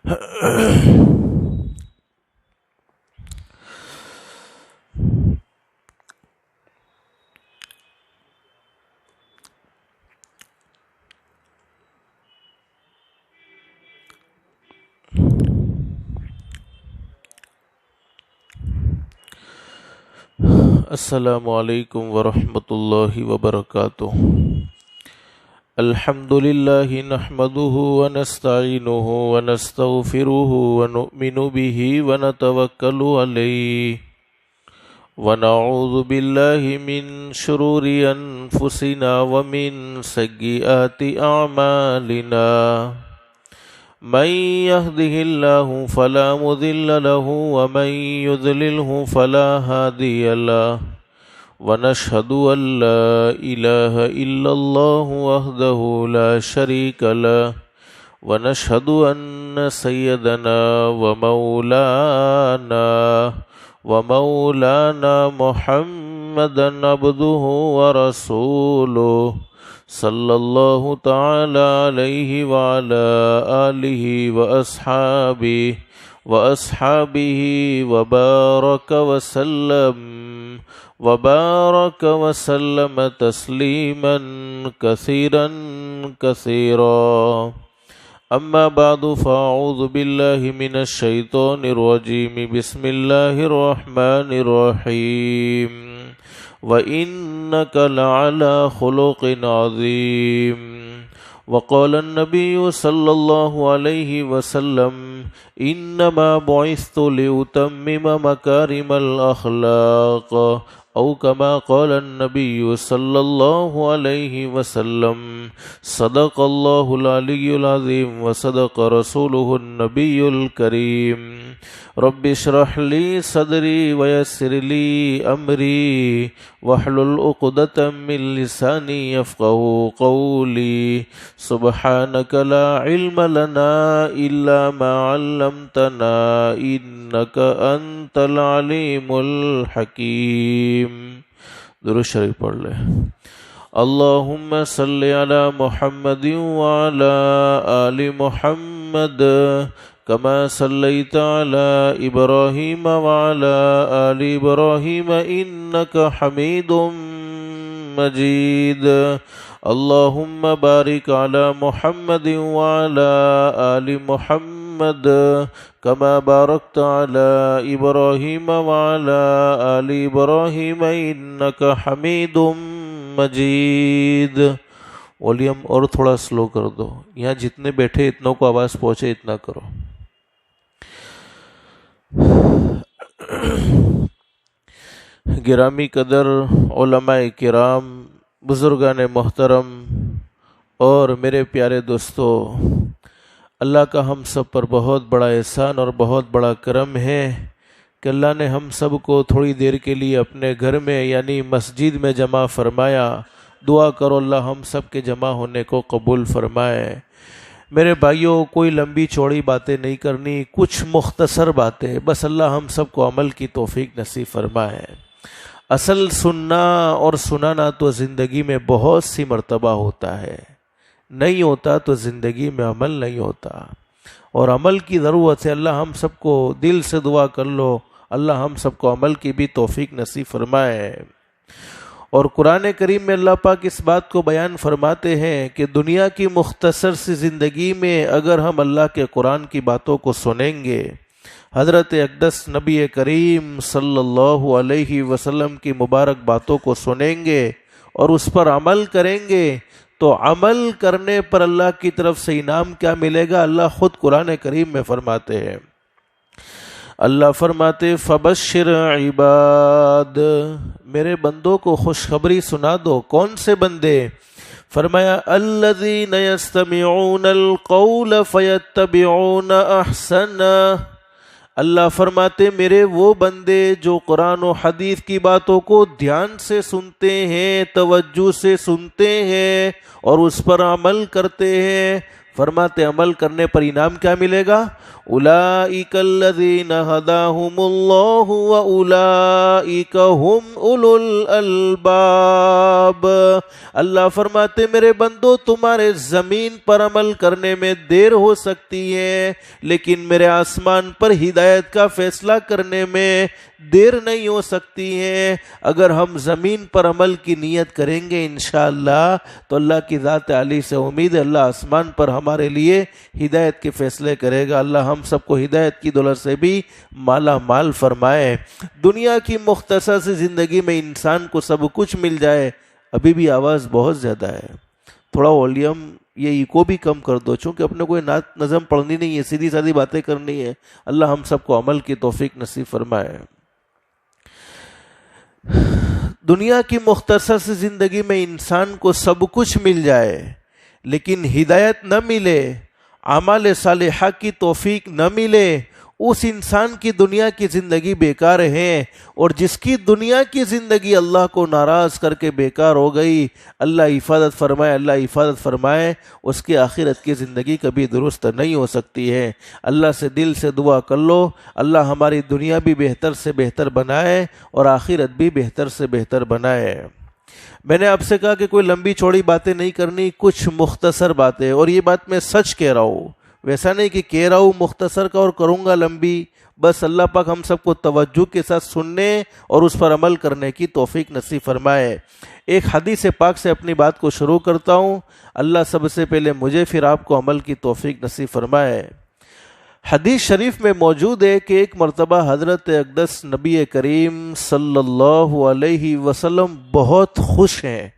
السلام علیکم ورحمۃ اللہ وبرکاتہ۔ الحمد للہ نحمده ونستعینه ونستغفره ونؤمن به ونتوکل علیہ ونعوذ باللہ من شرور انفسنا ومن سیئات اعمالنا من يهده الله فلا مضل له ومن يضلله فلا هادي له ونشهد أن لا إله إلا الله وحده لا شريك له ونشهد أن سيدنا ومولانا محمدا عبده ورسوله صلی اللہ تعالی علیہ وعلى آلہ وأصحابہ وبارک وسلم تسلیما کثیرا کثیرا۔ اما بعد فاعوذ باللہ من الشیطان الرجیم، بسم اللہ الرحمن الرحیم، وَإِنَّكَ لَعَلَى خُلُقٍ عَظِيمٍ۔ وقال النبي صلى الله عليه وسلم إنما بعثت لأتمم مكارم الأخلاق، أو كما قال النبي صلى الله عليه وسلم۔ صدق الله العلي العظيم وصدق رسوله النبي الكريم۔ رب اشرح لي صدري ويسر لي أمري واحلل عقدة من لساني يفقهوا قولي، سبحانك لا علم لنا إلا ما علمتنا إنك أنت العليم الحكيم۔ درود شریف پڑھ لیں۔ اللهم صل على محمد وعلى آل محمد كما صليت على إبراهيم وعلى آل إبراهيم إنك حميد مجيد۔ اللهم بارك على محمد وعلى آل محمد كما باركت على إبراهيم وعلى آل إبراهيم إنك حميد مجيد۔ ولیوم اور تھوڑا سلو کر دو، یہاں جتنے بیٹھے اتنوں کو آواز پہنچے اتنا کرو۔ گرامی قدر علماء کرام، بزرگان محترم اور میرے پیارے دوستو، اللہ کا ہم سب پر بہت بڑا احسان اور بہت بڑا کرم ہے کہ اللہ نے ہم سب کو تھوڑی دیر کے لیے اپنے گھر میں یعنی مسجد میں جمع فرمایا۔ دعا کرو اللہ ہم سب کے جمع ہونے کو قبول فرمائے۔ میرے بھائیوں، کوئی لمبی چوڑی باتیں نہیں کرنی، کچھ مختصر باتیں، بس اللہ ہم سب کو عمل کی توفیق نصیب فرمائے۔ اصل سننا اور سنانا تو زندگی میں بہت سی مرتبہ ہوتا ہے، نہیں ہوتا تو زندگی میں عمل نہیں ہوتا، اور عمل کی ضرورت ہے۔ اللہ ہم سب کو دل سے دعا کر لو اللہ ہم سب کو عمل کی بھی توفیق نصیب فرمائے۔ اور قرآن کریم میں اللہ پاک اس بات کو بیان فرماتے ہیں کہ دنیا کی مختصر سی زندگی میں اگر ہم اللہ کے قرآن کی باتوں کو سنیں گے، حضرت اقدس نبی کریم صلی اللہ علیہ وسلم کی مبارک باتوں کو سنیں گے اور اس پر عمل کریں گے، تو عمل کرنے پر اللہ کی طرف سے انعام کیا ملے گا؟ اللہ خود قرآن کریم میں فرماتے ہیں، اللہ فرماتے فبشر عباد، میرے بندوں کو خوشخبری سنا دو۔ کون سے بندے؟ فرمایا الذین یستمعون القول فیتبعون احسنہ، اللہ فرماتے میرے وہ بندے جو قرآن و حدیث کی باتوں کو دھیان سے سنتے ہیں، توجہ سے سنتے ہیں اور اس پر عمل کرتے ہیں، فرماتے عمل کرنے پر انعام کیا ملے گا؟ اولئک الذین ھداھم اللہ واولئک ھم اولو الالباب۔ اللہ فرماتے میرے بندو تمہارے زمین پر عمل کرنے میں دیر ہو سکتی ہے، لیکن میرے آسمان پر ہدایت کا فیصلہ کرنے میں دیر نہیں ہو سکتی ہے۔ اگر ہم زمین پر عمل کی نیت کریں گے انشاءاللہ تو اللہ کی ذات عالی سے امید ہے اللہ آسمان پر ہمارے لیے ہدایت کے فیصلے کرے گا۔ اللہ ہم سب کو ہدایت کی دولت سے بھی مالا مال فرمائے۔ دنیا کی مختصر سی زندگی میں انسان کو سب کچھ مل جائے، ابھی بھی آواز بہت زیادہ ہے، تھوڑا والیوم یہ ایکو بھی کم کر دو، چونکہ اپنے کوئی نعت نظم پڑھنی نہیں ہے، سیدھی سادھی باتیں کرنی ہے۔ اللہ ہم سب کو عمل کی توفیق نصیب فرمائے۔ دنیا کی مختصر سی زندگی میں انسان کو سب کچھ مل جائے لیکن ہدایت نہ ملے، اعمال صالحہ کی توفیق نہ ملے، اس انسان کی دنیا کی زندگی بیکار ہے، اور جس کی دنیا کی زندگی اللہ کو ناراض کر کے بیکار ہو گئی، اللہ حفاظت فرمائے، اللہ حفاظت فرمائے، اس کی آخرت کی زندگی کبھی درست نہیں ہو سکتی ہے۔ اللہ سے دل سے دعا کر لو اللہ ہماری دنیا بھی بہتر سے بہتر بنائے اور آخرت بھی بہتر سے بہتر بنائے۔ میں نے آپ سے کہا کہ کوئی لمبی چوڑی باتیں نہیں کرنی، کچھ مختصر باتیں، اور یہ بات میں سچ کہہ رہا ہوں، ویسا نہیں کہ کہہ رہا ہوں مختصر کا اور کروں گا لمبی۔ بس اللہ پاک ہم سب کو توجہ کے ساتھ سننے اور اس پر عمل کرنے کی توفیق نصیب فرمائے۔ ایک حدیث پاک سے اپنی بات کو شروع کرتا ہوں، اللہ سب سے پہلے مجھے پھر آپ کو عمل کی توفیق نصیب فرمائے۔ حدیث شریف میں موجود ہے کہ ایک مرتبہ حضرت اقدس نبی کریم صلی اللہ علیہ وسلم بہت خوش ہیں،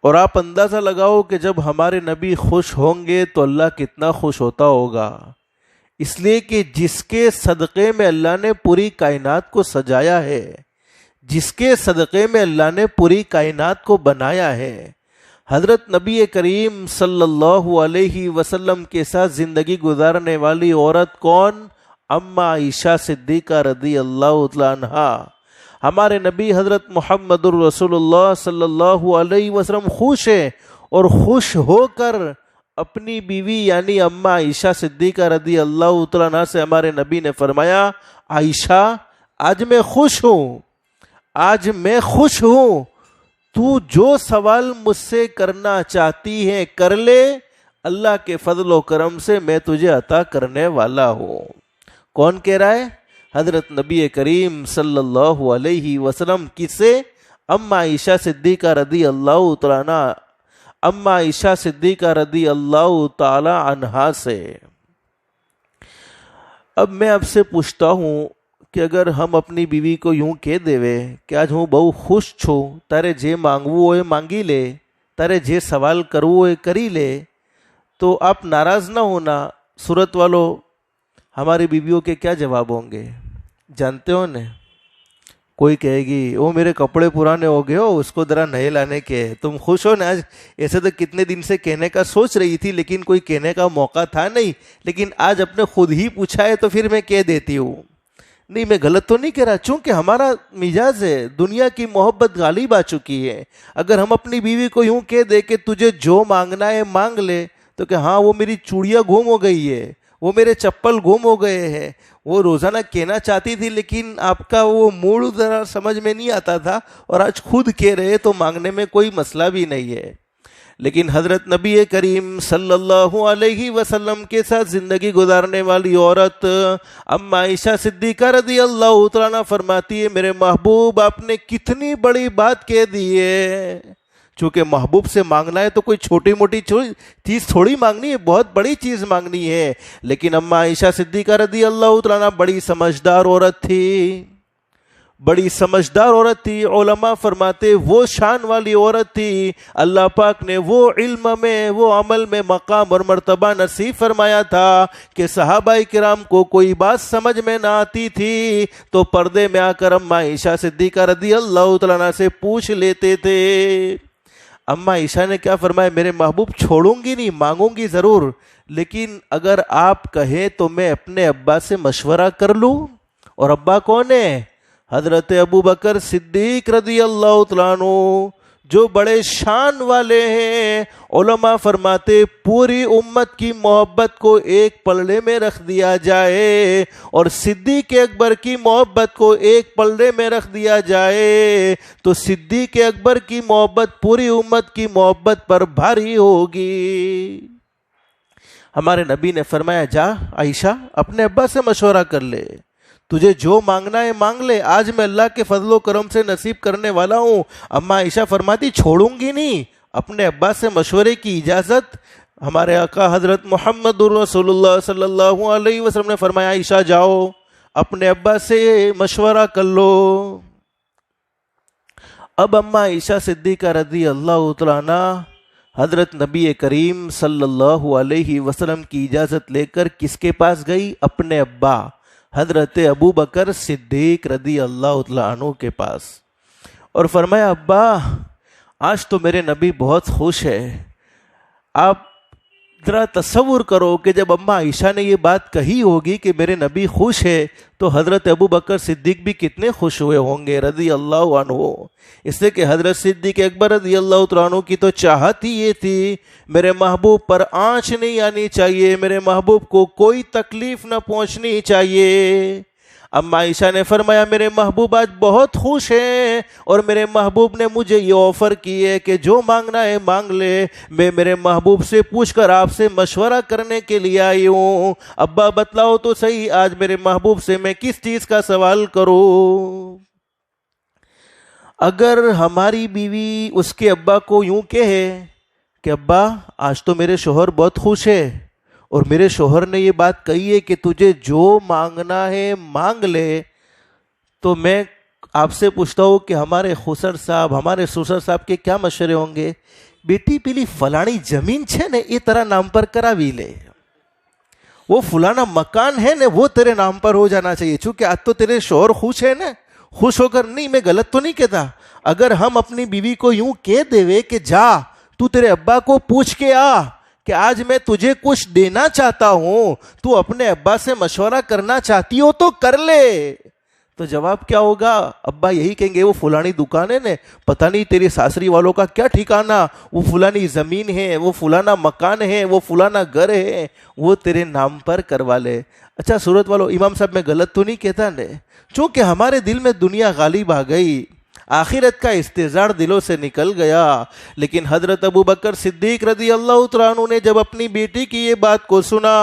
اور آپ اندازہ لگاؤ کہ جب ہمارے نبی خوش ہوں گے تو اللہ کتنا خوش ہوتا ہوگا، اس لیے کہ جس کے صدقے میں اللہ نے پوری کائنات کو سجایا ہے، جس کے صدقے میں اللہ نے پوری کائنات کو بنایا ہے، حضرت نبی کریم صلی اللہ علیہ وسلم کے ساتھ زندگی گزارنے والی عورت کون؟ اما عائشہ صدیقہ رضی اللہ تعالیٰ عنہا۔ ہمارے نبی حضرت محمد الرسول اللہ صلی اللہ علیہ وسلم خوش ہیں، اور خوش ہو کر اپنی بیوی یعنی اما عائشہ صدیقہ رضی اللہ تعالیٰ عنہا سے ہمارے نبی نے فرمایا، عائشہ آج میں خوش ہوں، آج میں خوش ہوں، تو جو سوال مجھ سے کرنا چاہتی ہے کر لے، اللہ کے فضل و کرم سے میں تجھے عطا کرنے والا ہوں۔ کون کہہ رہا ہے؟ حضرت نبی کریم صلی اللہ علیہ وسلم کس سے؟ اما عائشہ صدیقہ رضی اللہ تعالیٰ عنہا، اما عائشہ صدیقہ رضی اللہ تعالی عنہا سے۔ اب میں آپ سے پوچھتا ہوں کہ اگر ہم اپنی بیوی کو یوں کہہ دیوے کہ آج ہوں بہو خوش چھو، تارے جے مانگو ہوئے مانگی لے، تارے جے سوال کرو ہوئے کری لے، تو آپ ناراض نہ ہونا۔ صورت والو ہماری بیویوں کے کیا جواب ہوں گے جانتے ہو نا؟ کوئی کہے گی وہ میرے کپڑے پرانے ہو گئے ہو، اس کو ذرا نئے لانے کے، تم خوش ہو نا آج؟ ایسے تو کتنے دن سے کہنے کا سوچ رہی تھی لیکن کوئی کہنے کا موقع تھا نہیں، لیکن آج اپنے خود ہی پوچھا ہے تو پھر میں کہہ دیتی ہوں۔ نہیں، میں غلط تو نہیں کہہ رہا، چونکہ ہمارا مزاج ہے، دنیا کی محبت غالب آ چکی ہے۔ اگر ہم اپنی بیوی کو یوں کہہ دے کہ تجھے جو مانگنا ہے مانگ لے، تو کہ ہاں وہ میری چوڑیاں گم ہو گئی ہے، وہ میرے چپل گم ہو گئے ہیں، وہ روزانہ کہنا چاہتی تھی لیکن آپ کا وہ موڈ ذرا سمجھ میں نہیں آتا تھا، اور آج خود کہہ رہے تو مانگنے میں کوئی مسئلہ بھی نہیں ہے۔ لیکن حضرت نبی کریم صلی اللہ علیہ وسلم کے ساتھ زندگی گزارنے والی عورت اما عائشہ صدیقہ رضی اللہ تعالیٰ عنہ فرماتی ہے، میرے محبوب آپ نے کتنی بڑی بات کہہ دی ہے۔ چونکہ محبوب سے مانگنا ہے تو کوئی چھوٹی موٹی چیز تھوڑی مانگنی ہے، بہت بڑی چیز مانگنی ہے۔ لیکن اما عائشہ صدیقہ رضی اللہ تعالیٰ عنہ بڑی سمجھدار عورت تھی، بڑی سمجھدار عورت تھی۔ علماء فرماتے وہ شان والی عورت تھی، اللہ پاک نے وہ علم میں، وہ عمل میں مقام اور مرتبہ نصیب فرمایا تھا کہ صحابہ کرام کو کوئی بات سمجھ میں نہ آتی تھی تو پردے میں آ کر اما عائشہ صدیقہ رضی اللہ تعالیٰ عنہ سے پوچھ لیتے تھے۔ اما عائشہ نے کیا فرمایا؟ میرے محبوب چھوڑوں گی نہیں، مانگوں گی ضرور، لیکن اگر آپ کہیں تو میں اپنے ابا سے مشورہ کر لوں۔ اور ابا کون ہے؟ حضرت ابو بکر صدیق رضی اللہ تعالیٰ عنہ، جو بڑے شان والے ہیں، علماء فرماتے پوری امت کی محبت کو ایک پلڑے میں رکھ دیا جائے اور صدیق اکبر کی محبت کو ایک پلڑے میں رکھ دیا جائے تو صدیق اکبر کی محبت پوری امت کی محبت پر بھاری ہوگی۔ ہمارے نبی نے فرمایا جا عائشہ اپنے ابا سے مشورہ کر لے، تجھے جو مانگنا ہے مانگ لے، آج میں اللہ کے فضل و کرم سے نصیب کرنے والا ہوں۔ اما عائشہ فرماتی چھوڑوں گی نہیں، اپنے ابا سے مشورے کی اجازت ہمارے آقا حضرت محمد رسول اللہ صلی اللہ علیہ وسلم نے فرمایا عائشہ جاؤ اپنے ابا سے مشورہ کر لو۔ اب اما عائشہ صدیقہ رضی اللہ تعالیٰ عنہ حضرت نبی کریم صلی اللہ علیہ وسلم کی اجازت لے کر کس کے پاس گئی؟ اپنے ابا حضرت ابو بکر صدیق رضی اللہ تعالیٰ عنہ کے پاس، اور فرمایا ابا آج تو میرے نبی بہت خوش ہے۔ آپ ذرا تصور کرو کہ جب اما عائشہ نے یہ بات کہی ہوگی کہ میرے نبی خوش ہے تو حضرت ابو بکر صدیق بھی کتنے خوش ہوئے ہوں گے رضی اللہ عنہ، اس لیے کہ حضرت صدیق اکبر رضی اللہ عنہ کی تو چاہت ہی یہ تھی میرے محبوب پر آنچ نہیں آنی چاہیے، میرے محبوب کو کوئی تکلیف نہ پہنچنی چاہیے۔ اما عائشہ نے فرمایا میرے محبوب آج بہت خوش ہیں اور میرے محبوب نے مجھے یہ آفر کی ہے کہ جو مانگنا ہے مانگ لے، میں میرے محبوب سے پوچھ کر آپ سے مشورہ کرنے کے لیے آئی ہوں۔ ابا بتلاؤ تو صحیح آج میرے محبوب سے میں کس چیز کا سوال کروں؟ اگر ہماری بیوی اس کے ابا کو یوں کہے کہ ابا آج تو میرے شوہر بہت خوش ہے اور میرے شوہر نے یہ بات کہی ہے کہ تجھے جو مانگنا ہے مانگ لے، تو میں آپ سے پوچھتا ہوں کہ ہمارے خسر صاحب ہمارے سسر صاحب کے کیا مشورے ہوں گے؟ بیٹی پیلی فلانی زمین چھے نے یہ طرح نام پر کراوی لے، وہ فلانا مکان ہے نا وہ تیرے نام پر ہو جانا چاہیے، چونکہ آج تو تیرے شوہر خوش ہے نا، خوش ہو کر نہیں، میں غلط تو نہیں کہتا، اگر ہم اپنی بیوی کو یوں کہہ دے کہ جا تو تیرے ابا کو پوچھ کے آ کہ آج میں تجھے کچھ دینا چاہتا ہوں، تو اپنے ابا سے مشورہ کرنا چاہتی ہو تو کر لے، تو جواب کیا ہوگا؟ ابا یہی کہیں گے وہ فلانی دکان ہے نا، پتہ نہیں تیری ساسری والوں کا کیا ٹھکانہ، وہ فلانی زمین ہے، وہ فلانا مکان ہے، وہ فلانا گھر ہے، وہ تیرے نام پر کروا لے۔ اچھا صورت والوں، امام صاحب میں غلط تو نہیں کہتا نا؟ چونکہ ہمارے دل میں دنیا غالب آ گئی، آخرت کا استحضار دلوں سے نکل گیا، لیکن حضرت ابو بکر صدیق رضی اللہ تعالیٰ عنہ نے جب اپنی بیٹی کی یہ بات کو سنا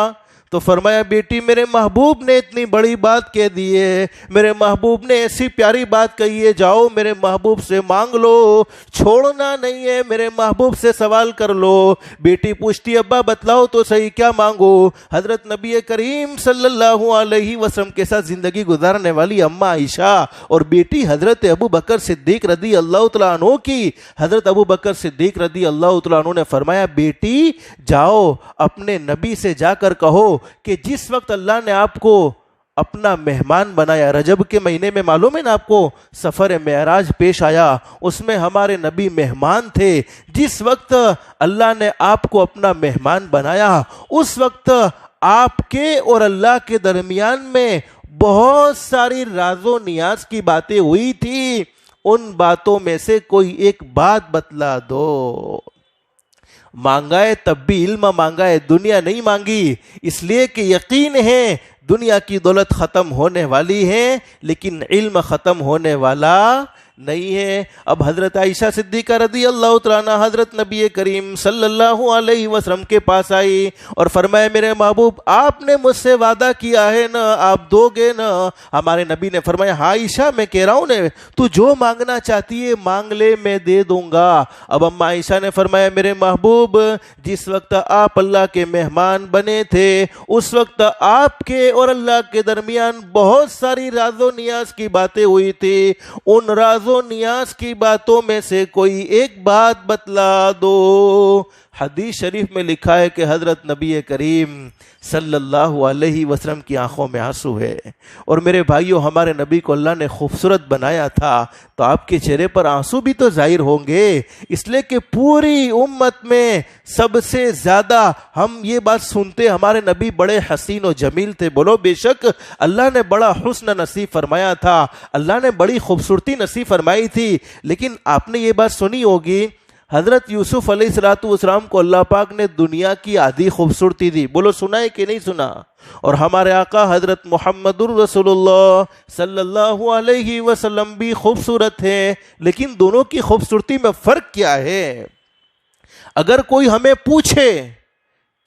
تو فرمایا بیٹی میرے محبوب نے اتنی بڑی بات کہہ دی ہے، میرے محبوب نے ایسی پیاری بات کہی ہے، جاؤ میرے محبوب سے مانگ لو، چھوڑنا نہیں ہے، میرے محبوب سے سوال کر لو۔ بیٹی پوچھتی ابا بتلاؤ تو صحیح کیا مانگو؟ حضرت نبی کریم صلی اللہ علیہ وسلم کے ساتھ زندگی گزارنے والی اما عائشہ اور بیٹی حضرت ابو بکر صدیق رضی اللہ تعالیٰ عنہ کی، حضرت ابو بکر صدیق رضی اللہ تعالیٰ عنہ نے فرمایا بیٹی جاؤ اپنے نبی سے جا کر کہو کہ جس وقت اللہ نے آپ کو اپنا مہمان بنایا، رجب کے مہینے میں معلوم ہے نا آپ کو سفر معراج پیش آیا، اس میں ہمارے نبی مہمان تھے، جس وقت اللہ نے آپ کو اپنا مہمان بنایا اس وقت آپ کے اور اللہ کے درمیان میں بہت ساری راز و نیاز کی باتیں ہوئی تھی، ان باتوں میں سے کوئی ایک بات بتلا دو۔ مانگا ہے تب بھی علم مانگا ہے، دنیا نہیں مانگی، اس لیے کہ یقین ہے دنیا کی دولت ختم ہونے والی ہے لیکن علم ختم ہونے والا نہیں ہے۔ اب حضرت عائشہ صدیقہ رضی اللہ تعالیٰ عنہ حضرت نبی کریم صلی اللہ علیہ وسلم کے پاس آئی اور فرمایا میرے محبوب آپ نے مجھ سے وعدہ کیا ہے نا، آپ دو گے نا؟ ہمارے نبی نے فرمایا ہاں عائشہ میں کہہ رہا ہوں نا، تو جو مانگنا چاہتی ہے مانگ لے میں دے دوں گا۔ اب اما عائشہ نے فرمایا میرے محبوب جس وقت آپ اللہ کے مہمان بنے تھے اس وقت آپ کے اور اللہ کے درمیان بہت ساری راز و نیاز کی باتیں ہوئی تھی، ان راز و نیاز کی باتوں میں سے کوئی ایک بات بتلا دو۔ حدیث شریف میں لکھا ہے کہ حضرت نبی کریم صلی اللہ علیہ وسلم کی آنکھوں میں آنسو ہے۔ اور میرے بھائیوں، ہمارے نبی کو اللہ نے خوبصورت بنایا تھا تو آپ کے چہرے پر آنسو بھی تو ظاہر ہوں گے، اس لیے کہ پوری امت میں سب سے زیادہ ہم یہ بات سنتے ہمارے نبی بڑے حسین و جمیل تھے۔ بولو بے شک اللہ نے بڑا حسن نصیب فرمایا تھا، اللہ نے بڑی خوبصورتی نصیب فرمائی تھی، لیکن آپ نے یہ بات سنی ہوگی حضرت یوسف علیہ السلام کو اللہ پاک نے دنیا کی آدھی خوبصورتی دی۔ بولو سنا ہے کہ نہیں سنا؟ اور ہمارے آقا حضرت محمد الرسول اللہ صلی اللہ علیہ وسلم بھی خوبصورت ہیں، لیکن دونوں کی خوبصورتی میں فرق کیا ہے؟ اگر کوئی ہمیں پوچھے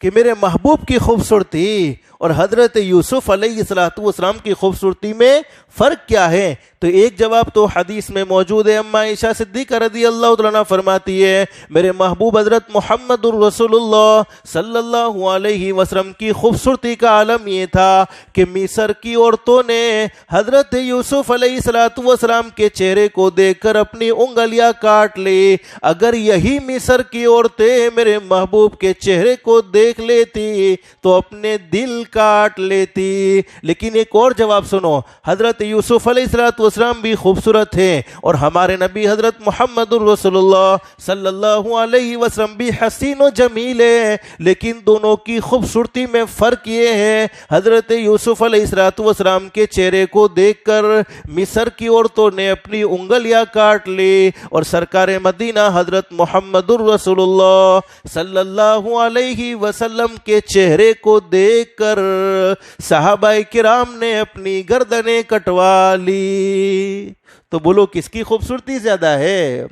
کہ میرے محبوب کی خوبصورتی اور حضرت یوسف علیہ السلام کی خوبصورتی میں فرق کیا ہے، تو ایک جواب تو حدیث میں موجود ہے۔ اما عائشہ صدیقہ رضی اللہ تعالیٰ فرماتی ہے میرے محبوب حضرت محمد الرسول اللہ صلی اللہ علیہ وسلم کی خوبصورتی کا عالم یہ تھا کہ مصر کی عورتوں نے حضرت یوسف علیہ السلام کے چہرے کو دیکھ کر اپنی انگلیاں کاٹ لی۔ اگر یہی مصر کی عورتیں میرے محبوب کے چہرے کو دیکھ لیتی تو اپنے دل کاٹ لیتی۔ لیکن ایک اور جواب سنو، حضرت یوسف علیہ السلام بھی خوبصورت ہیں اور ہمارے نبی حضرت محمد الرسول اللہ صلی اللہ علیہ وسلم بھی حسین و جمیل ہے، لیکن دونوں کی خوبصورتی میں فرق یہ ہے حضرت یوسف علیہ السلام کے چہرے کو دیکھ کر مصر کی عورتوں نے اپنی انگلیاں کاٹ لی، اور سرکار مدینہ حضرت محمد الرسول اللہ صلی اللہ علیہ وسلم کے چہرے کو دیکھ کر صحابہ کرام نے اپنی گردنیں کٹوا لی۔ تو بولو کس کی خوبصورتی زیادہ ہے؟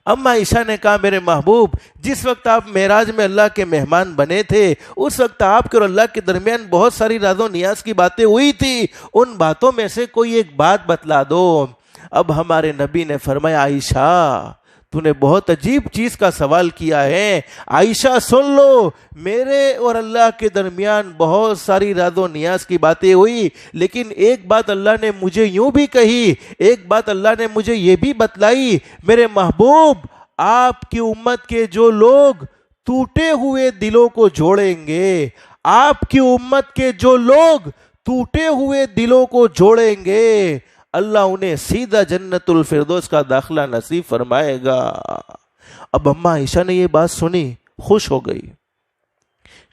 اما عائشہ نے کہا میرے محبوب جس وقت آپ معراج میں اللہ کے مہمان بنے تھے اس وقت آپ کے اور اللہ کے درمیان بہت ساری راز و نیاز کی باتیں ہوئی تھی، ان باتوں میں سے کوئی ایک بات بتلا دو۔ اب ہمارے نبی نے فرمایا عائشہ تو نے بہت عجیب چیز کا سوال کیا ہے، عائشہ سن لو، میرے اور اللہ کے درمیان بہت ساری راز و نیاز کی باتیں ہوئی، لیکن ایک بات اللہ نے مجھے یوں بھی کہی، ایک بات اللہ نے مجھے یہ بھی بتلائی، میرے محبوب آپ کی امت کے جو لوگ ٹوٹے ہوئے دلوں کو جوڑیں گے، آپ کی امت کے جو لوگ ٹوٹے ہوئے دلوں کو جوڑیں گے، اللہ انہیں سیدھا جنت الفردوس کا داخلہ نصیب فرمائے گا۔ اب اما عائشہ نے یہ بات سنی، خوش ہو گئی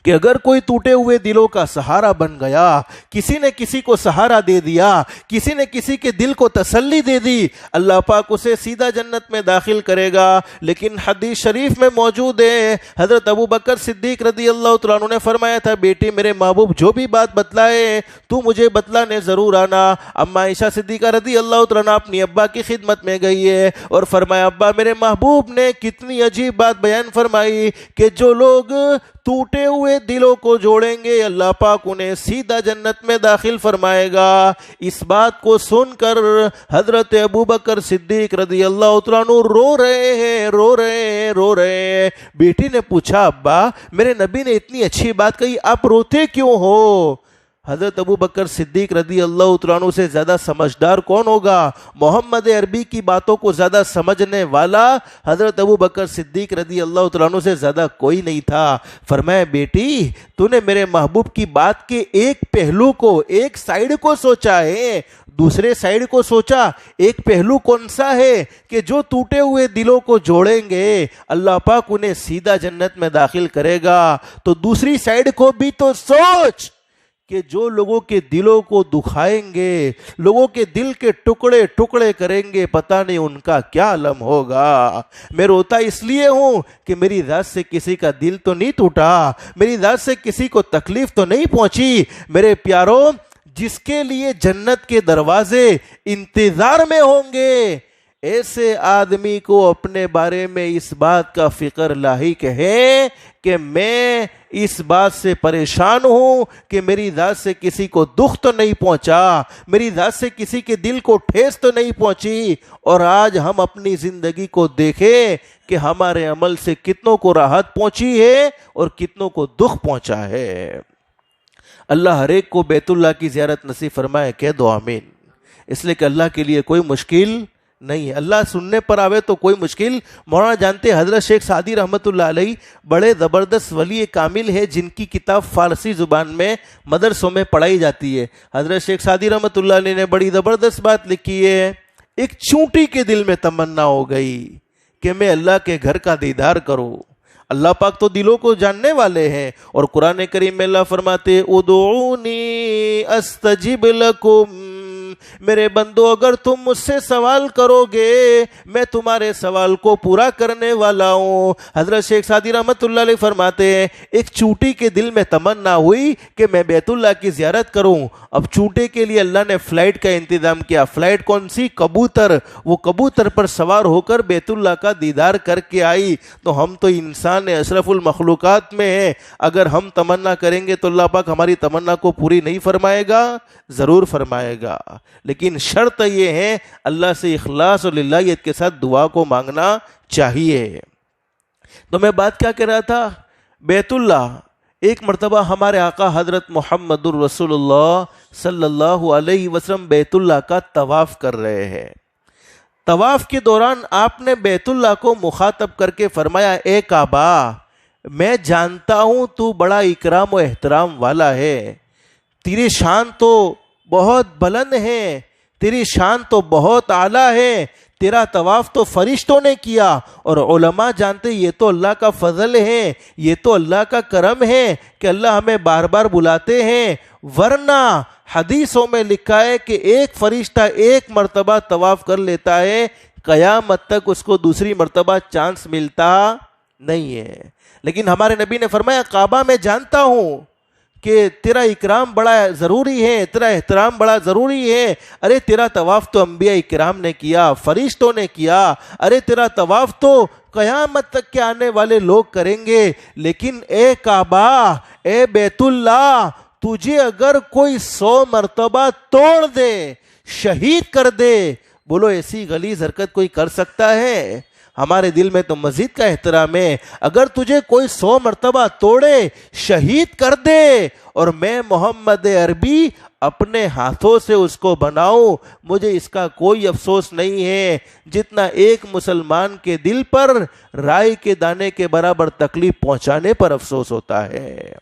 کہ اگر کوئی ٹوٹے ہوئے دلوں کا سہارا بن گیا، کسی نے کسی کو سہارا دے دیا، کسی نے کسی کے دل کو تسلی دے دی، اللہ پاک اسے سیدھا جنت میں داخل کرے گا۔ لیکن حدیث شریف میں موجود ہے حضرت ابو بکر صدیق رضی اللہ تعالیٰ عنہ نے فرمایا تھا بیٹی میرے محبوب جو بھی بات بتلائے تو مجھے بتلانے ضرور آنا۔ اما عائشہ صدیقہ رضی اللہ تعالیٰ عنہ اپنی ابا کی خدمت میں گئی ہے اور فرمایا ابا میرے محبوب نے کتنی عجیب بات بیان فرمائی کہ جو لوگ ٹوٹے ہوئے دلوں کو جوڑیں گے اللہ پاک انہیں سیدھا جنت میں داخل فرمائے گا۔ اس بات کو سن کر حضرت ابو بکر صدیق رضی اللہ تعالیٰ عنہ رو رہے ہیں۔ بیٹی نے پوچھا ابا میرے نبی نے اتنی اچھی بات کہی آپ روتے کیوں ہو؟ حضرت ابو بکر صدیق رضی اللہ تعالیٰ عنہ سے زیادہ سمجھدار کون ہوگا؟ محمد عربی کی باتوں کو زیادہ سمجھنے والا حضرت ابو بکر صدیق رضی اللہ تعالیٰ عنہ سے زیادہ کوئی نہیں تھا۔ فرمایا بیٹی تو نے میرے محبوب کی بات کے ایک پہلو کو، ایک سائیڈ کو سوچا ہے، دوسرے سائیڈ کو سوچا ایک پہلو کون سا ہے کہ جو ٹوٹے ہوئے دلوں کو جوڑیں گے اللہ پاک انہیں سیدھا جنت میں داخل کرے گا، تو دوسری سائیڈ کو بھی تو سوچ کہ جو لوگوں کے دلوں کو دکھائیں گے، لوگوں کے دل کے ٹکڑے ٹکڑے کریں گے، پتہ نہیں ان کا کیا عالم ہوگا۔ میں روتا اس لیے ہوں کہ میری ذات سے کسی کا دل تو نہیں ٹوٹا، میری ذات سے کسی کو تکلیف تو نہیں پہنچی۔ میرے پیاروں جس کے لیے جنت کے دروازے انتظار میں ہوں گے ایسے آدمی کو اپنے بارے میں اس بات کا فکر لاحق ہے کہ میں اس بات سے پریشان ہوں کہ میری ذات سے کسی کو دکھ تو نہیں پہنچا، میری ذات سے کسی کے دل کو ٹھیس تو نہیں پہنچی۔ اور آج ہم اپنی زندگی کو دیکھیں کہ ہمارے عمل سے کتنوں کو راحت پہنچی ہے اور کتنوں کو دکھ پہنچا ہے۔ اللہ ہر ایک کو بیت اللہ کی زیارت نصیب فرمائے، کہہ دو آمین۔ اس لیے کہ اللہ کے لیے کوئی مشکل نہیں ہے۔ اللہ سننے پر آوے تو کوئی مشکل۔ مولانا جانتے حضرت شیخ سعدی رحمۃ اللہ علیہ بڑے زبردست ولی کامل ہے جن کی کتاب فارسی زبان میں مدرسوں میں پڑھائی جاتی ہے۔ حضرت شیخ سعدی رحمۃ اللہ علیہ نے بڑی زبردست بات لکھی ہے، ایک چونٹی کے دل میں تمنا ہو گئی کہ میں اللہ کے گھر کا دیدار کروں۔ اللہ پاک تو دلوں کو جاننے والے ہیں، اور قرآن کریم میں اللہ فرماتے ادعونی استجب لکم، میرے بندو اگر تم مجھ سے سوال کرو گے میں تمہارے سوال کو پورا کرنے والا ہوں۔ حضرت شیخ سعدی رحمۃ اللہ علیہ فرماتے ہیں ایک چونٹی کے دل میں تمنا ہوئی کہ میں بیت اللہ کی زیارت کروں۔ اب چونٹے کے لیے اللہ نے فلائٹ کا انتظام کیا۔ فلائٹ کون سی؟ کبوتر۔ وہ کبوتر پر سوار ہو کر بیت اللہ کا دیدار کر کے آئی۔ تو ہم تو انسان اشرف المخلوقات میں ہیں، اگر ہم تمنا کریں گے تو اللہ پاک ہماری تمنا کو پوری نہیں فرمائے گا؟ ضرور فرمائے گا، لیکن شرط یہ ہے اللہ سے اخلاص اور للہیت کے ساتھ دعا کو مانگنا چاہیے۔ تو میں بات کیا کہہ رہا تھا؟ بیت اللہ ایک مرتبہ ہمارے آقا حضرت محمد الرسول اللہ صلی اللہ علیہ وسلم بیت اللہ کا طواف کر رہے ہیں۔ طواف کے دوران آپ نے بیت اللہ کو مخاطب کر کے فرمایا اے کعبہ، میں جانتا ہوں تو بڑا اکرام و احترام والا ہے، تیری شان تو بہت بلند ہے، تیری شان تو بہت اعلیٰ ہے، تیرا طواف تو فرشتوں نے کیا، اور علماء جانتے یہ تو اللہ کا فضل ہے، یہ تو اللہ کا کرم ہے کہ اللہ ہمیں بار بار بلاتے ہیں، ورنہ حدیثوں میں لکھا ہے کہ ایک فرشتہ ایک مرتبہ طواف کر لیتا ہے، قیامت تک اس کو دوسری مرتبہ چانس ملتا نہیں ہے۔ لیکن ہمارے نبی نے فرمایا کعبہ میں جانتا ہوں کہ تیرا اکرام بڑا ضروری ہے، تیرا احترام بڑا ضروری ہے، ارے تیرا طواف تو انبیاء اکرام نے کیا، فرشتوں نے کیا، ارے تیرا طواف تو قیامت تک کے آنے والے لوگ کریں گے، لیکن اے کعبہ، اے بیت اللہ، تجھے اگر کوئی 100 مرتبہ توڑ دے، شہید کر دے، بولو ایسی غلیظ حرکت کوئی کر سکتا ہے؟ ہمارے دل میں تو مسجد کا احترام ہے، اگر تجھے کوئی 100 مرتبہ توڑے، شہید کر دے، اور میں محمد عربی اپنے ہاتھوں سے اس کو بناؤں، مجھے اس کا کوئی افسوس نہیں ہے جتنا ایک مسلمان کے دل پر رائی کے دانے کے برابر تکلیف پہنچانے پر افسوس ہوتا ہے۔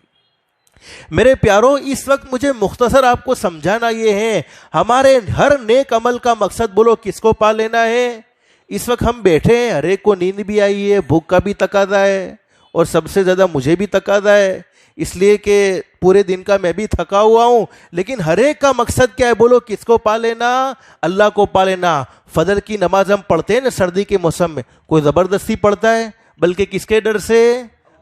میرے پیارو، اس وقت مجھے مختصر آپ کو سمجھانا یہ ہے، ہمارے ہر نیک عمل کا مقصد بولو کس کو پا لینا ہے؟ اس وقت ہم بیٹھے ہیں، ہر ایک کو نیند بھی آئی ہے، بھوک کا بھی تقاضا ہے، اور سب سے زیادہ مجھے بھی تقاضا ہے، اس لیے کہ پورے دن کا میں بھی تھکا ہوا ہوں، لیکن ہر ایک کا مقصد کیا ہے؟ بولو کس کو پا لینا؟ اللہ کو پا لینا۔ فجر کی نماز ہم پڑھتے ہیں نا سردی کے موسم میں، کوئی زبردستی پڑھتا ہے، بلکہ کس کے ڈر سے؟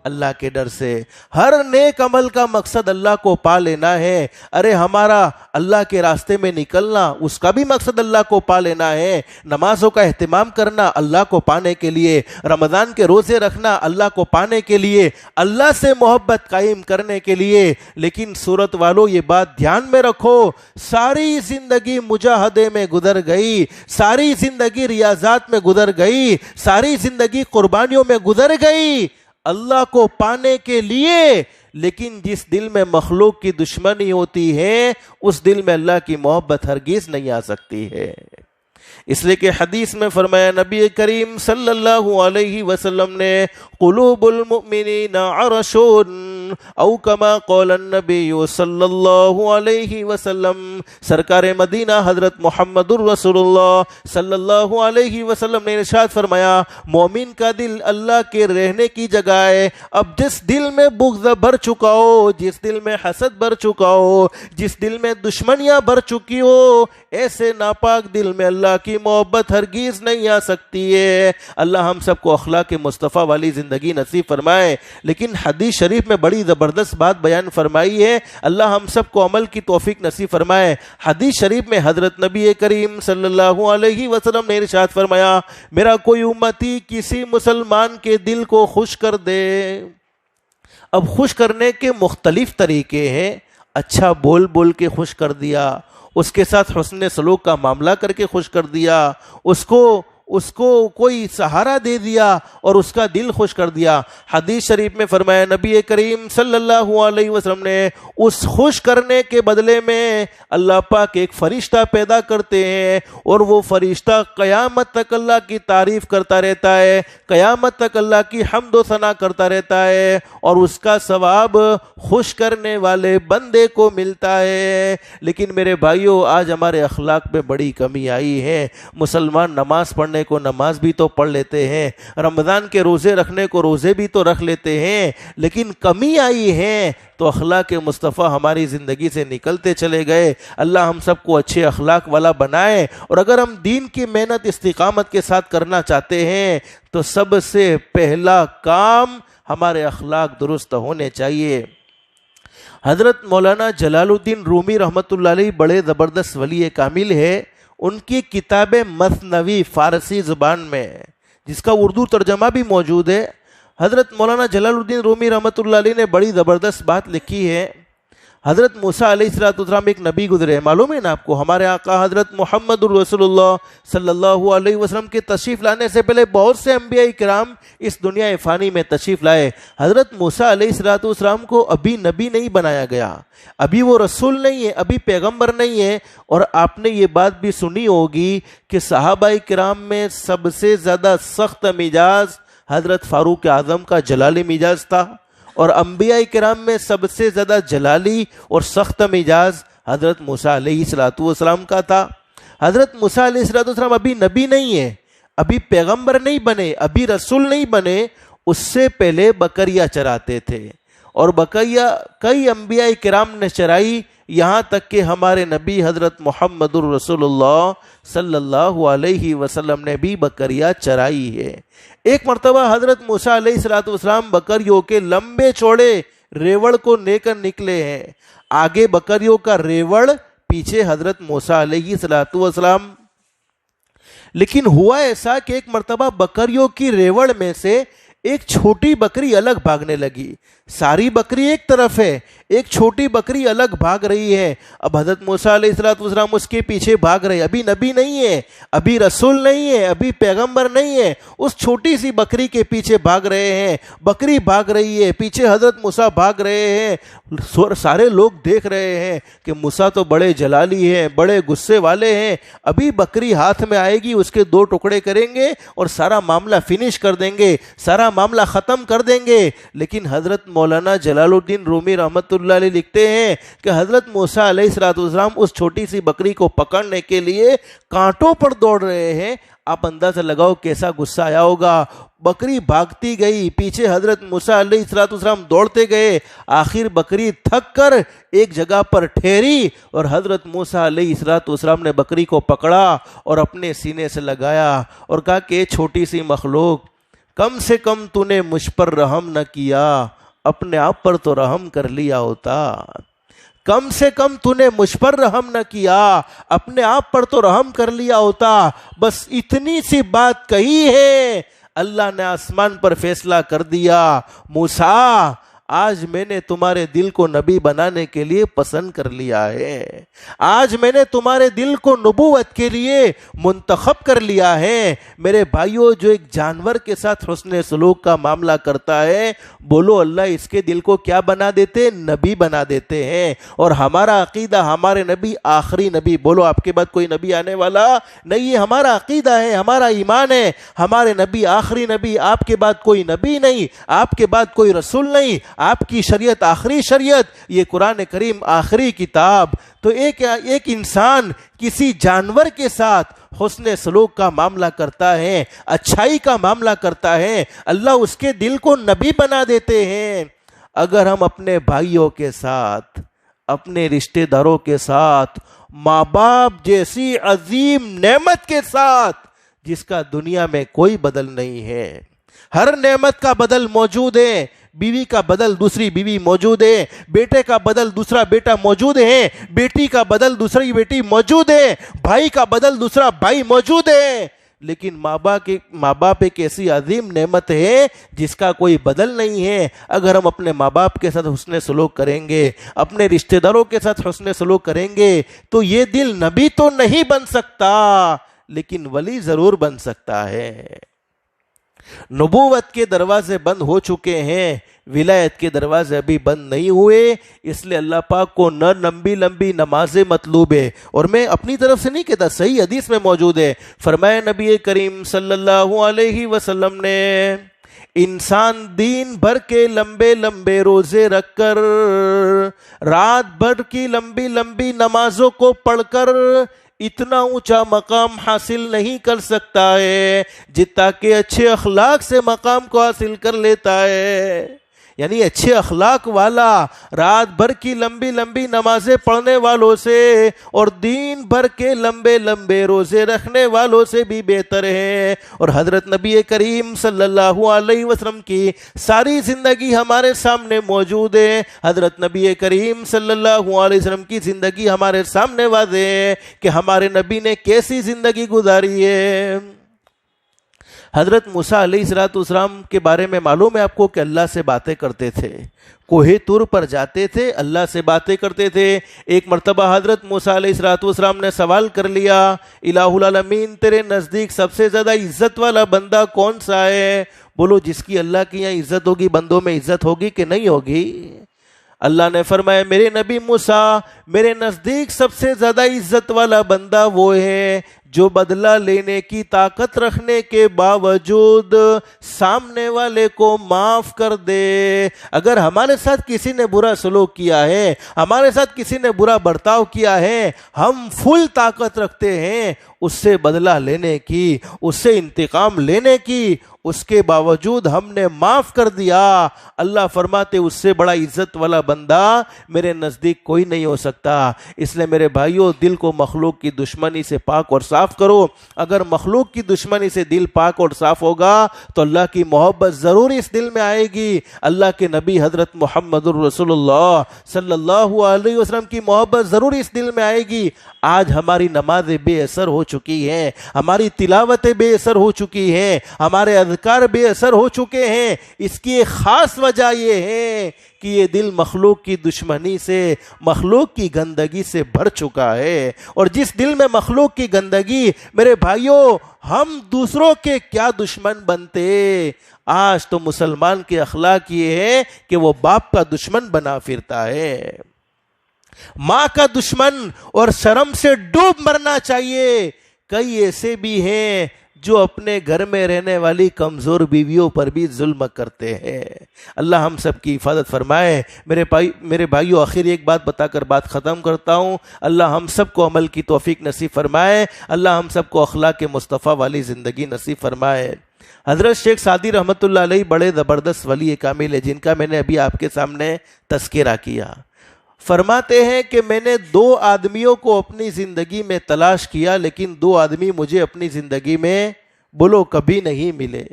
اللہ کے ڈر سے۔ ہر نیک عمل کا مقصد اللہ کو پا لینا ہے۔ ارے ہمارا اللہ کے راستے میں نکلنا، اس کا بھی مقصد اللہ کو پا لینا ہے۔ نمازوں کا اہتمام کرنا اللہ کو پانے کے لیے، رمضان کے روزے رکھنا اللہ کو پانے کے لیے، اللہ سے محبت قائم کرنے کے لیے۔ لیکن سورت والوں یہ بات دھیان میں رکھو، ساری زندگی مجاہدے میں گزر گئی، ساری زندگی ریاضات میں گزر گئی، ساری زندگی قربانیوں میں گزر گئی اللہ کو پانے کے لیے، لیکن جس دل میں مخلوق کی دشمنی ہوتی ہے اس دل میں اللہ کی محبت ہرگز نہیں آ سکتی ہے۔ اس لیے کہ حدیث میں فرمایا نبی کریم صلی اللہ علیہ وسلم نے قلوب المؤمنین عرش او کما قال النبی صلی اللہ علیہ وسلم، سرکار مدینہ حضرت محمد الرسول اللہ صلی اللہ علیہ وسلم نے ارشاد فرمایا مومن کا دل اللہ کے رہنے کی جگہ ہے۔ اب جس دل میں بغض بھر چکا ہو، جس دل میں حسد بھر چکا ہو، جس دل میں دشمنیاں بھر چکی ہو، ایسے ناپاک دل میں اللہ کی محبت ہرگز نہیں آ سکتی ہے۔ اللہ ہم سب کو اخلاق مصطفیٰ والی زندگی نصیب فرمائے۔ لیکن حدیث شریف میں بڑی زبردست بات بیان فرمائی ہے، اللہ ہم سب کو عمل کی توفیق نصیب فرمائے۔ حدیث شریف میں حضرت نبی کریم صلی اللہ علیہ وسلم نے ارشاد فرمایا میرا کوئی امتی کسی مسلمان کے دل کو خوش کر دے۔ اب خوش کرنے کے مختلف طریقے ہیں، اچھا بول بول کے خوش کر دیا، اس کے ساتھ حسن سلوک کا معاملہ کر کے خوش کر دیا، اس کو اس کو کوئی سہارا دے دیا اور اس کا دل خوش کر دیا۔ حدیث شریف میں فرمایا نبی کریم صلی اللہ علیہ وسلم نے اس خوش کرنے کے بدلے میں اللہ پاک ایک فرشتہ پیدا کرتے ہیں، اور وہ فرشتہ قیامت تک اللہ کی تعریف کرتا رہتا ہے، قیامت تک اللہ کی حمد و ثنا کرتا رہتا ہے، اور اس کا ثواب خوش کرنے والے بندے کو ملتا ہے۔ لیکن میرے بھائیوں، آج ہمارے اخلاق میں بڑی کمی آئی ہے۔ مسلمان نماز پڑھنے کو نماز بھی تو پڑھ لیتے ہیں، رمضان کے روزے رکھنے کو روزے بھی تو رکھ لیتے ہیں، لیکن کمی آئی ہے تو اخلاق مصطفیٰ ہماری زندگی سے نکلتے چلے گئے۔ اللہ ہم سب کو اچھے اخلاق والا بنائے، اور اگر ہم دین کی محنت استقامت کے ساتھ کرنا چاہتے ہیں تو سب سے پہلا کام ہمارے اخلاق درست ہونے چاہیے۔ حضرت مولانا جلال الدین رومی رحمۃ اللہ علیہ بڑے زبردست ولی کامل ہے۔ ان کی کتاب مثنوی فارسی زبان میں، جس کا اردو ترجمہ بھی موجود ہے، حضرت مولانا جلال الدین رومی رحمۃ اللہ علیہ نے بڑی زبردست بات لکھی ہے۔ حضرت موسیٰ علیہ السلام ایک نبی گزرے، معلوم ہے نا آپ کو؟ ہمارے آقا حضرت محمد الرسول اللہ صلی اللہ علیہ وسلم کے تشریف لانے سے پہلے بہت سے انبیاء کرام اس دنیا فانی میں تشریف لائے۔ حضرت موسیٰ علیہ السلام کو ابھی نبی نہیں بنایا گیا، ابھی وہ رسول نہیں ہے، ابھی پیغمبر نہیں ہے۔ اور آپ نے یہ بات بھی سنی ہوگی کہ صحابہ کرام میں سب سے زیادہ سخت مزاج حضرت فاروق اعظم کا جلالی مزاج تھا، اور انبیاء کرام میں سب سے زیادہ جلالی اور سخت مزاج حضرت موسیٰ علیہ السلام کا تھا۔ حضرت موسیٰ علیہ السلام ابھی نبی نہیں ہے، ابھی پیغمبر نہیں بنے، ابھی رسول نہیں بنے، اس سے پہلے بکریاں چراتے تھے، اور بکریاں کئی انبیاء کرام نے چرائی، یہاں تک کہ ہمارے نبی حضرت محمد الرسول اللہ صلی اللہ علیہ وسلم نے بھی بکریاں چرائی ہے۔ ایک مرتبہ حضرت موسیٰ علیہ السلام بکریوں کے لمبے چوڑے ریوڑ کو لے کر نکلے ہیں، آگے بکریوں کا ریوڑ، پیچھے حضرت موسیٰ علیہ السلام۔ لیکن ہوا ایسا کہ ایک مرتبہ بکریوں کی ریوڑ میں سے ایک چھوٹی بکری الگ بھاگنے لگی۔ ساری بکری ایک طرف ہے، ایک چھوٹی بکری الگ بھاگ رہی ہے۔ اب حضرت موسیٰ علیہ السلام اس کے پیچھے بھاگ رہے، ابھی نبی نہیں ہے، ابھی رسول نہیں ہے، ابھی پیغمبر نہیں ہے، اس چھوٹی سی بکری کے پیچھے بھاگ رہے ہیں۔ بکری بھاگ رہی ہے، پیچھے حضرت موسیٰ بھاگ رہے ہیں۔ سارے لوگ دیکھ رہے ہیں کہ موسیٰ تو بڑے جلالی ہیں، بڑے غصے والے ہیں، ابھی بکری ہاتھ میں آئے گی، اس کے دو ٹکڑے کریں گے اور سارا معاملہ فنش کر دیں گے، سارا معاملہ ختم کر دیں گے۔ لیکن حضرت مولانا جلال الدین رومی رحمۃ اللہ علیہ لکھتے ہیں کہ حضرت موسیٰ علیہ السلام اس چھوٹی سی بکری کو پکڑنے کے لیے کانٹوں پر دوڑ رہے ہیں۔ آپ اندازہ لگاؤ کیسا غصہ آیا ہوگا۔ بکری بھاگتی گئی، پیچھے حضرت موسیٰ علیہ السلام دوڑتے گئے، آخر بکری تھک کر ایک جگہ پر ٹھہری، اور حضرت موسیٰ علیہ السلام نے بکری کو پکڑا اور اپنے سینے سے لگایا اور کہا کہ چھوٹی سی مخلوق، کم سے کم تو نے مجھ پر رحم نہ کیا، اپنے آپ پر تو رحم کر لیا ہوتا۔ کم سے کم تو نے مجھ پر رحم نہ کیا، اپنے آپ پر تو رحم کر لیا ہوتا۔ بس اتنی سی بات کہی ہے، اللہ نے آسمان پر فیصلہ کر دیا، موسیٰ آج میں نے تمہارے دل کو نبی بنانے کے لیے پسند کر لیا ہے، آج میں نے تمہارے دل کو نبوت کے لیے منتخب کر لیا ہے۔ میرے بھائیوں، جو ایک جانور کے ساتھ حسن سلوک کا معاملہ کرتا ہے، بولو اللہ اس کے دل کو کیا بنا دیتے؟ نبی بنا دیتے ہیں۔ اور ہمارا عقیدہ، ہمارے نبی آخری نبی، بولو آپ کے بعد کوئی نبی آنے والا نہیں، یہ ہمارا عقیدہ ہے، ہمارا ایمان ہے، ہمارے نبی آخری نبی، آپ کے بعد کوئی نبی نہیں، آپ کے بعد کوئی رسول نہیں، آپ کی شریعت آخری شریعت، یہ قرآن کریم آخری کتاب۔ تو ایک انسان کسی جانور کے ساتھ حسن سلوک کا معاملہ کرتا ہے، اچھائی کا معاملہ کرتا ہے، اللہ اس کے دل کو نبی بنا دیتے ہیں۔ اگر ہم اپنے بھائیوں کے ساتھ، اپنے رشتہ داروں کے ساتھ، ماں باپ جیسی عظیم نعمت کے ساتھ، جس کا دنیا میں کوئی بدل نہیں ہے، ہر نعمت کا بدل موجود ہے، بیوی کا بدل دوسری بیوی موجود ہے، بیٹے کا بدل دوسرا بیٹا موجود ہے، بیٹی کا بدل دوسری بیٹی موجود ہے، بھائی کا بدل دوسرا بھائی موجود ہے، لیکن ماں باپ ایک ایسی عظیم نعمت ہے جس کا کوئی بدل نہیں ہے۔ اگر ہم اپنے ماں باپ کے ساتھ حسن سلوک کریں گے، اپنے رشتہ داروں کے ساتھ حسن سلوک کریں گے، تو یہ دل نبی تو نہیں بن سکتا، لیکن ولی ضرور بن سکتا ہے۔ نبوت کے دروازے بند ہو چکے ہیں، ولایت کے دروازے ابھی بند نہیں ہوئے، اس لیے اللہ پاک کو نہ لمبی لمبی نمازیں مطلوب ہے۔ اور میں اپنی طرف سے نہیں کہتا، صحیح حدیث میں موجود ہے، فرمایا نبی کریم صلی اللہ علیہ وسلم نے، انسان دن بھر کے لمبے لمبے روزے رکھ کر، رات بھر کی لمبی لمبی نمازوں کو پڑھ کر اتنا اونچا مقام حاصل نہیں کر سکتا ہے جتنا کہ اچھے اخلاق سے مقام کو حاصل کر لیتا ہے۔ یعنی اچھے اخلاق والا رات بھر کی لمبی لمبی نمازیں پڑھنے والوں سے اور دن بھر کے لمبے لمبے روزے رکھنے والوں سے بھی بہتر ہے۔ اور حضرت نبی کریم صلی اللہ علیہ وسلم کی ساری زندگی ہمارے سامنے موجود ہے۔ حضرت نبی کریم صلی اللہ علیہ وسلم کی زندگی ہمارے سامنے واضح ہے کہ ہمارے نبی نے کیسی زندگی گزاری ہے۔ حضرت موسیٰ علیہ السلام کے بارے میں معلوم ہے آپ کو کہ اللہ سے باتیں کرتے تھے، کوہ طور پر جاتے تھے، اللہ سے باتیں کرتے تھے۔ ایک مرتبہ حضرت موسیٰ علیہ السلام نے سوال کر لیا، الہ العالمین تیرے نزدیک سب سے زیادہ عزت والا بندہ کون سا ہے؟ بولو جس کی اللہ کی یہاں عزت ہوگی، بندوں میں عزت ہوگی کہ نہیں ہوگی؟ اللہ نے فرمایا میرے نبی موسیٰ، میرے نزدیک سب سے زیادہ عزت والا بندہ وہ ہے جو بدلہ لینے کی طاقت رکھنے کے باوجود سامنے والے کو معاف کر دے۔ اگر ہمارے ساتھ کسی نے برا سلوک کیا ہے، ہمارے ساتھ کسی نے برا برتاؤ کیا ہے، ہم فل طاقت رکھتے ہیں اس سے بدلہ لینے کی، اس سے انتقام لینے کی، اس کے باوجود ہم نے معاف کر دیا۔ اللہ فرماتے اس سے بڑا عزت والا بندہ میرے نزدیک کوئی نہیں ہو سکتا۔ اس لیے میرے بھائیوں، دل کو مخلوق کی دشمنی سے پاک اور صاف کرو۔ اگر مخلوق کی دشمنی سے دل پاک اور صاف ہوگا تو اللہ کی محبت ضرور اس دل میں آئے گی۔ اللہ کے نبی حضرت محمد الرسول اللہ صلی اللہ علیہ وسلم کی محبت ضرور اس دل میں آئے گی۔ آج ہماری نمازیں بے اثر ہو چکی ہیں، ہماری تلاوتیں بے اثر ہو چکی ہیں، ہمارے اذکار بے اثر ہو چکے ہیں۔ اس کی ایک خاص وجہ یہ ہے کہ یہ دل مخلوق کی دشمنی سے، مخلوق کی گندگی سے بھر چکا ہے۔ اور جس دل میں مخلوق کی گندگی، میرے بھائیوں، ہم دوسروں کے کیا دشمن بنتے؟ آج تو مسلمان کے اخلاق یہ ہے کہ وہ باپ کا دشمن بنا پھرتا ہے، ماں کا دشمن، اور شرم سے ڈوب مرنا چاہیے۔ کئی ایسے بھی ہیں جو اپنے گھر میں رہنے والی کمزور بیویوں پر بھی ظلم کرتے ہیں۔ اللہ ہم سب کی حفاظت فرمائے۔ میرے بھائیوں، آخر ایک بات بتا کر بات ختم کرتا ہوں۔ اللہ ہم سب کو عمل کی توفیق نصیب فرمائے۔ اللہ ہم سب کو اخلاق مصطفیٰ والی زندگی نصیب فرمائے۔ حضرت شیخ سعدی رحمۃ اللہ علیہ بڑے زبردست ولی کامل ہے، جن کا میں نے ابھی آپ کے سامنے تذکرہ کیا۔ فرماتے ہیں کہ میں نے 2 آدمیوں کو اپنی زندگی میں تلاش کیا، لیکن 2 آدمی مجھے اپنی زندگی میں بولو کبھی نہیں ملے۔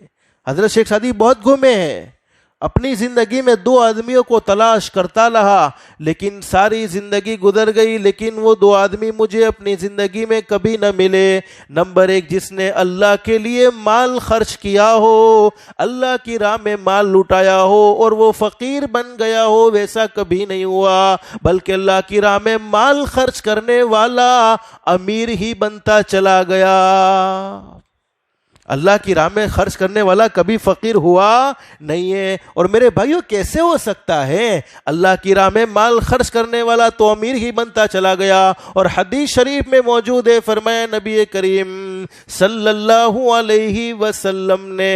حضرت شیخ سعدی بہت گھومے ہیں، اپنی زندگی میں 2 آدمیوں کو تلاش کرتا رہا، لیکن ساری زندگی گزر گئی، لیکن وہ 2 آدمی مجھے اپنی زندگی میں کبھی نہ ملے۔ نمبر 1، جس نے اللہ کے لیے مال خرچ کیا ہو، اللہ کی راہ میں مال لٹایا ہو اور وہ فقیر بن گیا ہو، ویسا کبھی نہیں ہوا، بلکہ اللہ کی راہ میں مال خرچ کرنے والا امیر ہی بنتا چلا گیا۔ اللہ کی راہ میں خرچ کرنے والا کبھی فقیر ہوا نہیں ہے۔ اور میرے بھائیوں، کیسے ہو سکتا ہے؟ اللہ کی راہ میں مال خرچ کرنے والا تو امیر ہی بنتا چلا گیا۔ اور حدیث شریف میں موجود ہے، فرمایا نبی کریم صلی اللہ علیہ وسلم نے،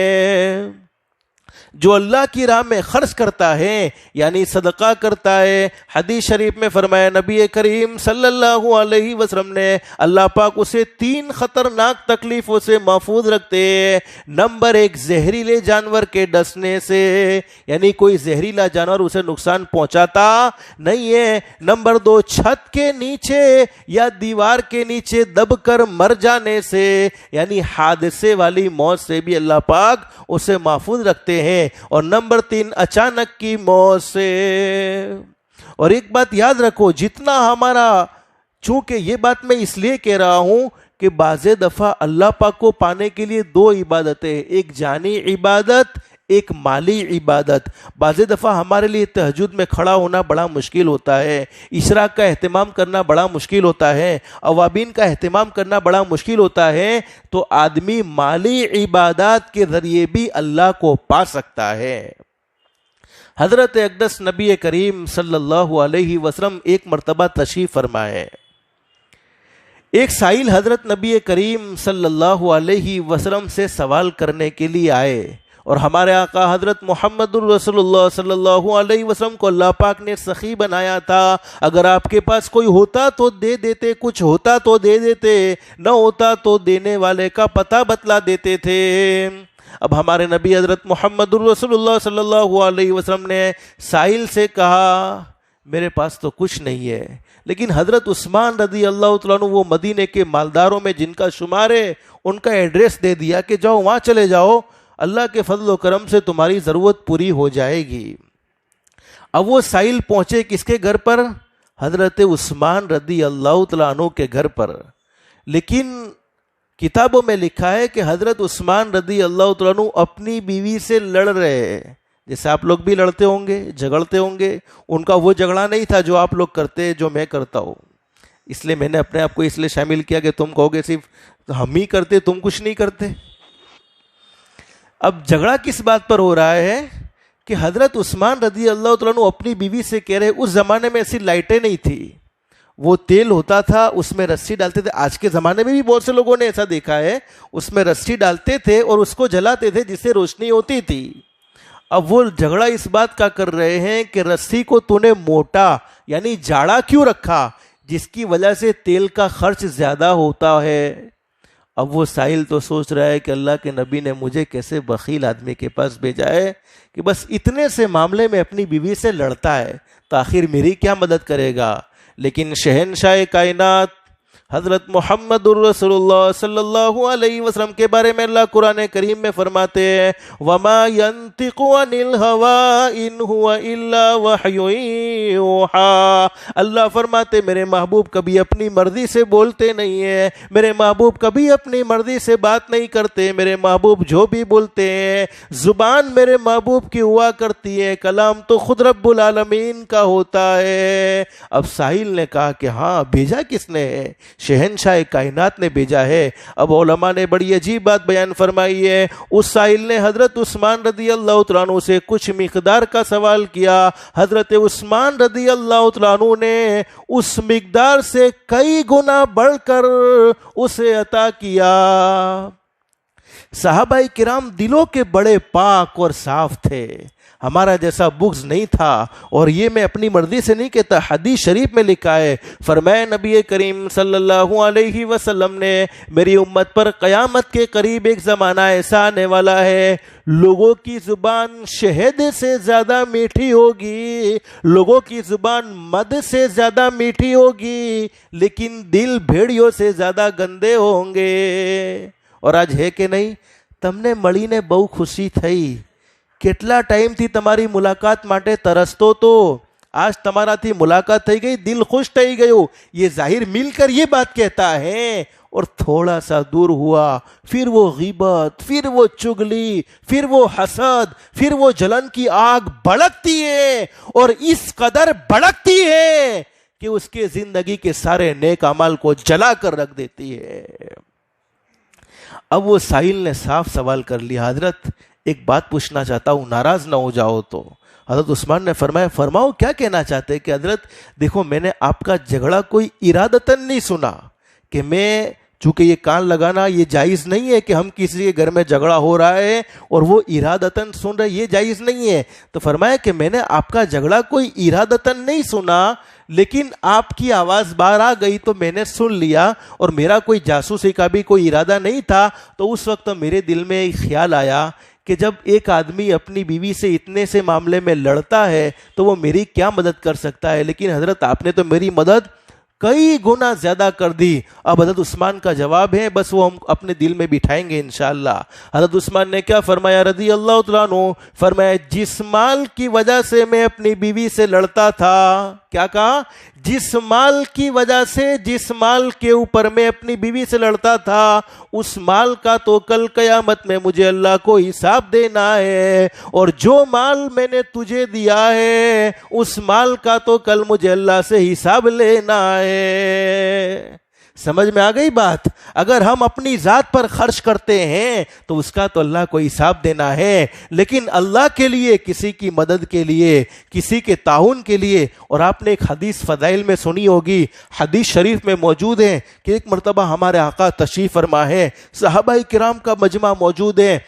جو اللہ کی راہ میں خرچ کرتا ہے یعنی صدقہ کرتا ہے، حدیث شریف میں فرمایا نبی کریم صلی اللہ علیہ وسلم نے، اللہ پاک اسے 3 خطرناک تکلیفوں سے محفوظ رکھتے ہیں۔ نمبر 1، زہریلے جانور کے ڈسنے سے، یعنی کوئی زہریلا جانور اسے نقصان پہنچاتا نہیں ہے۔ نمبر 2، چھت کے نیچے یا دیوار کے نیچے دب کر مر جانے سے، یعنی حادثے والی موت سے بھی اللہ پاک اسے محفوظ رکھتے ہیں۔ اور نمبر 3، اچانک کی موت سے۔ اور ایک بات یاد رکھو، جتنا ہمارا، چونکہ یہ بات میں اس لیے کہہ رہا ہوں کہ بعض دفعہ اللہ پاک کو پانے کے لیے 2 عبادتیں، ایک جانی عبادت، ایک مالی عبادت. بعض دفعہ ہمارے لیے تہجد میں کھڑا ہونا بڑا مشکل ہوتا ہے، اشراق کا اہتمام کرنا بڑا مشکل ہوتا ہے، اوابین کا اہتمام کرنا بڑا مشکل ہوتا ہے، تو آدمی مالی عبادات کے ذریعے بھی اللہ کو پا سکتا ہے. حضرت اقدس نبی کریم صلی اللہ علیہ وسلم ایک مرتبہ تشریف فرمائے. ایک سائل حضرت نبی کریم صلی اللہ علیہ وسلم سے سوال کرنے کے لیے آئے، اور ہمارے آقا حضرت محمد الرسول اللہ صلی اللہ علیہ وسلم کو اللہ پاک نے سخی بنایا تھا. اگر آپ کے پاس کوئی ہوتا تو دے دیتے، کچھ ہوتا تو دے دیتے، نہ ہوتا تو دینے والے کا پتہ بتلا دیتے تھے. اب ہمارے نبی حضرت محمد الرسول اللہ صلی اللہ علیہ وسلم نے سائل سے کہا میرے پاس تو کچھ نہیں ہے، لیکن حضرت عثمان رضی اللہ تعالیٰ عنہ وہ مدینے کے مالداروں میں جن کا شمار ہے ان کا ایڈریس دے دیا کہ جاؤ وہاں چلے جاؤ، اللہ کے فضل و کرم سے تمہاری ضرورت پوری ہو جائے گی. اب وہ سائل پہنچے کس کے گھر پر؟ حضرت عثمان رضی اللہ تعالیٰ عنہ کے گھر پر. لیکن کتابوں میں لکھا ہے کہ حضرت عثمان رضی اللہ تعالیٰ عنہ اپنی بیوی سے لڑ رہے، جیسے آپ لوگ بھی لڑتے ہوں گے، جھگڑتے ہوں گے. ان کا وہ جھگڑا نہیں تھا جو آپ لوگ کرتے، جو میں کرتا ہوں. اس لیے میں نے اپنے آپ کو اس لیے شامل کیا کہ تم کہو گے صرف ہم ہی کرتے، تم کچھ نہیں کرتے. اب جھگڑا کس بات پر ہو رہا ہے کہ حضرت عثمان رضی اللہ تعالیٰ عنہ اپنی بیوی سے کہہ رہے، اس زمانے میں ایسی لائٹیں نہیں تھی، وہ تیل ہوتا تھا اس میں رسی ڈالتے تھے. آج کے زمانے میں بھی بہت سے لوگوں نے ایسا دیکھا ہے، اس میں رسی ڈالتے تھے اور اس کو جلاتے تھے جس سے روشنی ہوتی تھی. اب وہ جھگڑا اس بات کا کر رہے ہیں کہ رسی کو تو نے موٹا یعنی جاڑا کیوں رکھا، جس کی وجہ سے تیل کا خرچ زیادہ ہوتا ہے. اب وہ سائل تو سوچ رہا ہے کہ اللہ کے نبی نے مجھے کیسے بخیل آدمی کے پاس بھیجا ہے کہ بس اتنے سے معاملے میں اپنی بیوی سے لڑتا ہے، تو آخر میری کیا مدد کرے گا. لیکن شہنشاہ کائنات حضرت محمد الرسول اللہ صلی اللہ علیہ وسلم کے بارے میں اللہ قرآن کریم میں فرماتے ہیں وَمَا يَنْتِقُ عَنِ الْهَوَىٰ إِنْ هُوَ إِلَّا وَحْيٌ يُوحَىٰ. اللہ فرماتے میرے محبوب کبھی اپنی مرضی سے بولتے نہیں ہیں، میرے محبوب کبھی اپنی مرضی سے بات نہیں کرتے، میرے محبوب جو بھی بولتے ہیں زبان میرے محبوب کی ہوا کرتی ہے، کلام تو خود رب العالمین کا ہوتا ہے. اب ساحل نے کہا کہ ہاں بھیجا کس نے ہے؟ شہنشاہ کائنات نے بھیجا ہے. اب علماء نے بڑی عجیب بات بیان فرمائی ہے. اس سائل نے حضرت عثمان رضی اللہ تعالیٰ عنہ سے کچھ مقدار کا سوال کیا، حضرت عثمان رضی اللہ تعالیٰ عنہ نے اس مقدار سے کئی گنا بڑھ کر اسے عطا کیا. صحابہ کرام دلوں کے بڑے پاک اور صاف تھے، ہمارا جیسا بغض نہیں تھا. اور یہ میں اپنی مرضی سے نہیں کہتا، حدیث شریف میں لکھا ہے، فرمایا نبی کریم صلی اللہ علیہ وسلم نے میری امت پر قیامت کے قریب ایک زمانہ ایسا آنے والا ہے لوگوں کی زبان شہد سے زیادہ میٹھی ہوگی، لوگوں کی زبان مد سے زیادہ میٹھی ہوگی، لیکن دل بھیڑیوں سے زیادہ گندے ہوں گے. اور آج ہے کہ نہیں؟ تم نے مڑی نے بہو خوشی تھی، કેટલા ટાઈમથી તમારી મુલાકાત માટે તરસતો તો آج تمہارا ملاقات થઈ گئی، دل خوش થઈ گئو. یہ ظاہر مل کر یہ بات کہتا ہے، اور تھوڑا سا دور ہوا پھر وہ غیبت، پھر وہ چگلی، پھر وہ حسد، پھر وہ جلن کی آگ بھڑکتی ہے، اور اس قدر بھڑکتی ہے کہ اس کے زندگی کے سارے نیک اعمال کو جلا کر رکھ دیتی ہے. اب وہ سائل نے صاف سوال کر لیا، حضرت ایک بات پوچھنا چاہتا ہوں، ناراض نہ ہو جاؤ تو. حضرت عثمان نے فرمایا، فرماؤ کیا کہنا چاہتے؟ کہ حضرت دیکھو میں نے آپ کا جھگڑا کوئی ارادتاً نہیں سنا، کہ میں چونکہ یہ کان لگانا یہ جائز نہیں ہے کہ ہم کسی کے گھر میں جھگڑا ہو رہا ہے اور وہ ارادتاً سن رہے، یہ جائز نہیں ہے. تو فرمایا کہ میں نے آپ کا جھگڑا کوئی ارادتاً نہیں سنا، لیکن آپ کی آواز باہر آ گئی تو میں نے سن لیا، اور میرا کوئی جاسوسی کا بھی کوئی ارادہ نہیں تھا. تو اس وقت میرے دل میں ایک خیال آیا کہ جب ایک آدمی اپنی بیوی سے اتنے سے معاملے میں لڑتا ہے تو وہ میری کیا مدد کر سکتا ہے، لیکن حضرت آپ نے تو میری مدد کئی گنا زیادہ کر دی۔ اب حضرت عثمان کا جواب ہے، بس وہ ہم اپنے دل میں بٹھائیں گے انشاءاللہ۔ حضرت عثمان نے کیا فرمایا رضی اللہ تعالیٰ عنہ؟ فرمایا جس مال کی وجہ سے میں اپنی بیوی سے لڑتا تھا، کیا کہا؟ جس مال کی وجہ سے، جس مال کے اوپر میں اپنی بیوی سے لڑتا تھا، اس مال کا تو کل قیامت میں مجھے اللہ کو حساب دینا ہے، اور جو مال میں نے تجھے دیا ہے اس مال کا تو کل مجھے اللہ سے حساب لینا ہے۔ سمجھ میں آ گئی بات؟ اگر ہم اپنی ذات پر خرچ کرتے ہیں تو اس کا تو اللہ کو حساب دینا ہے، لیکن اللہ کے لیے، کسی کی مدد کے لیے، کسی کے تعاون کے لیے۔ اور آپ نے ایک حدیث فضائل میں سنی ہوگی، حدیث شریف میں موجود ہے کہ ایک مرتبہ ہمارے آقا تشریف فرما ہے، صحابہ کرام کا مجمع موجود ہے۔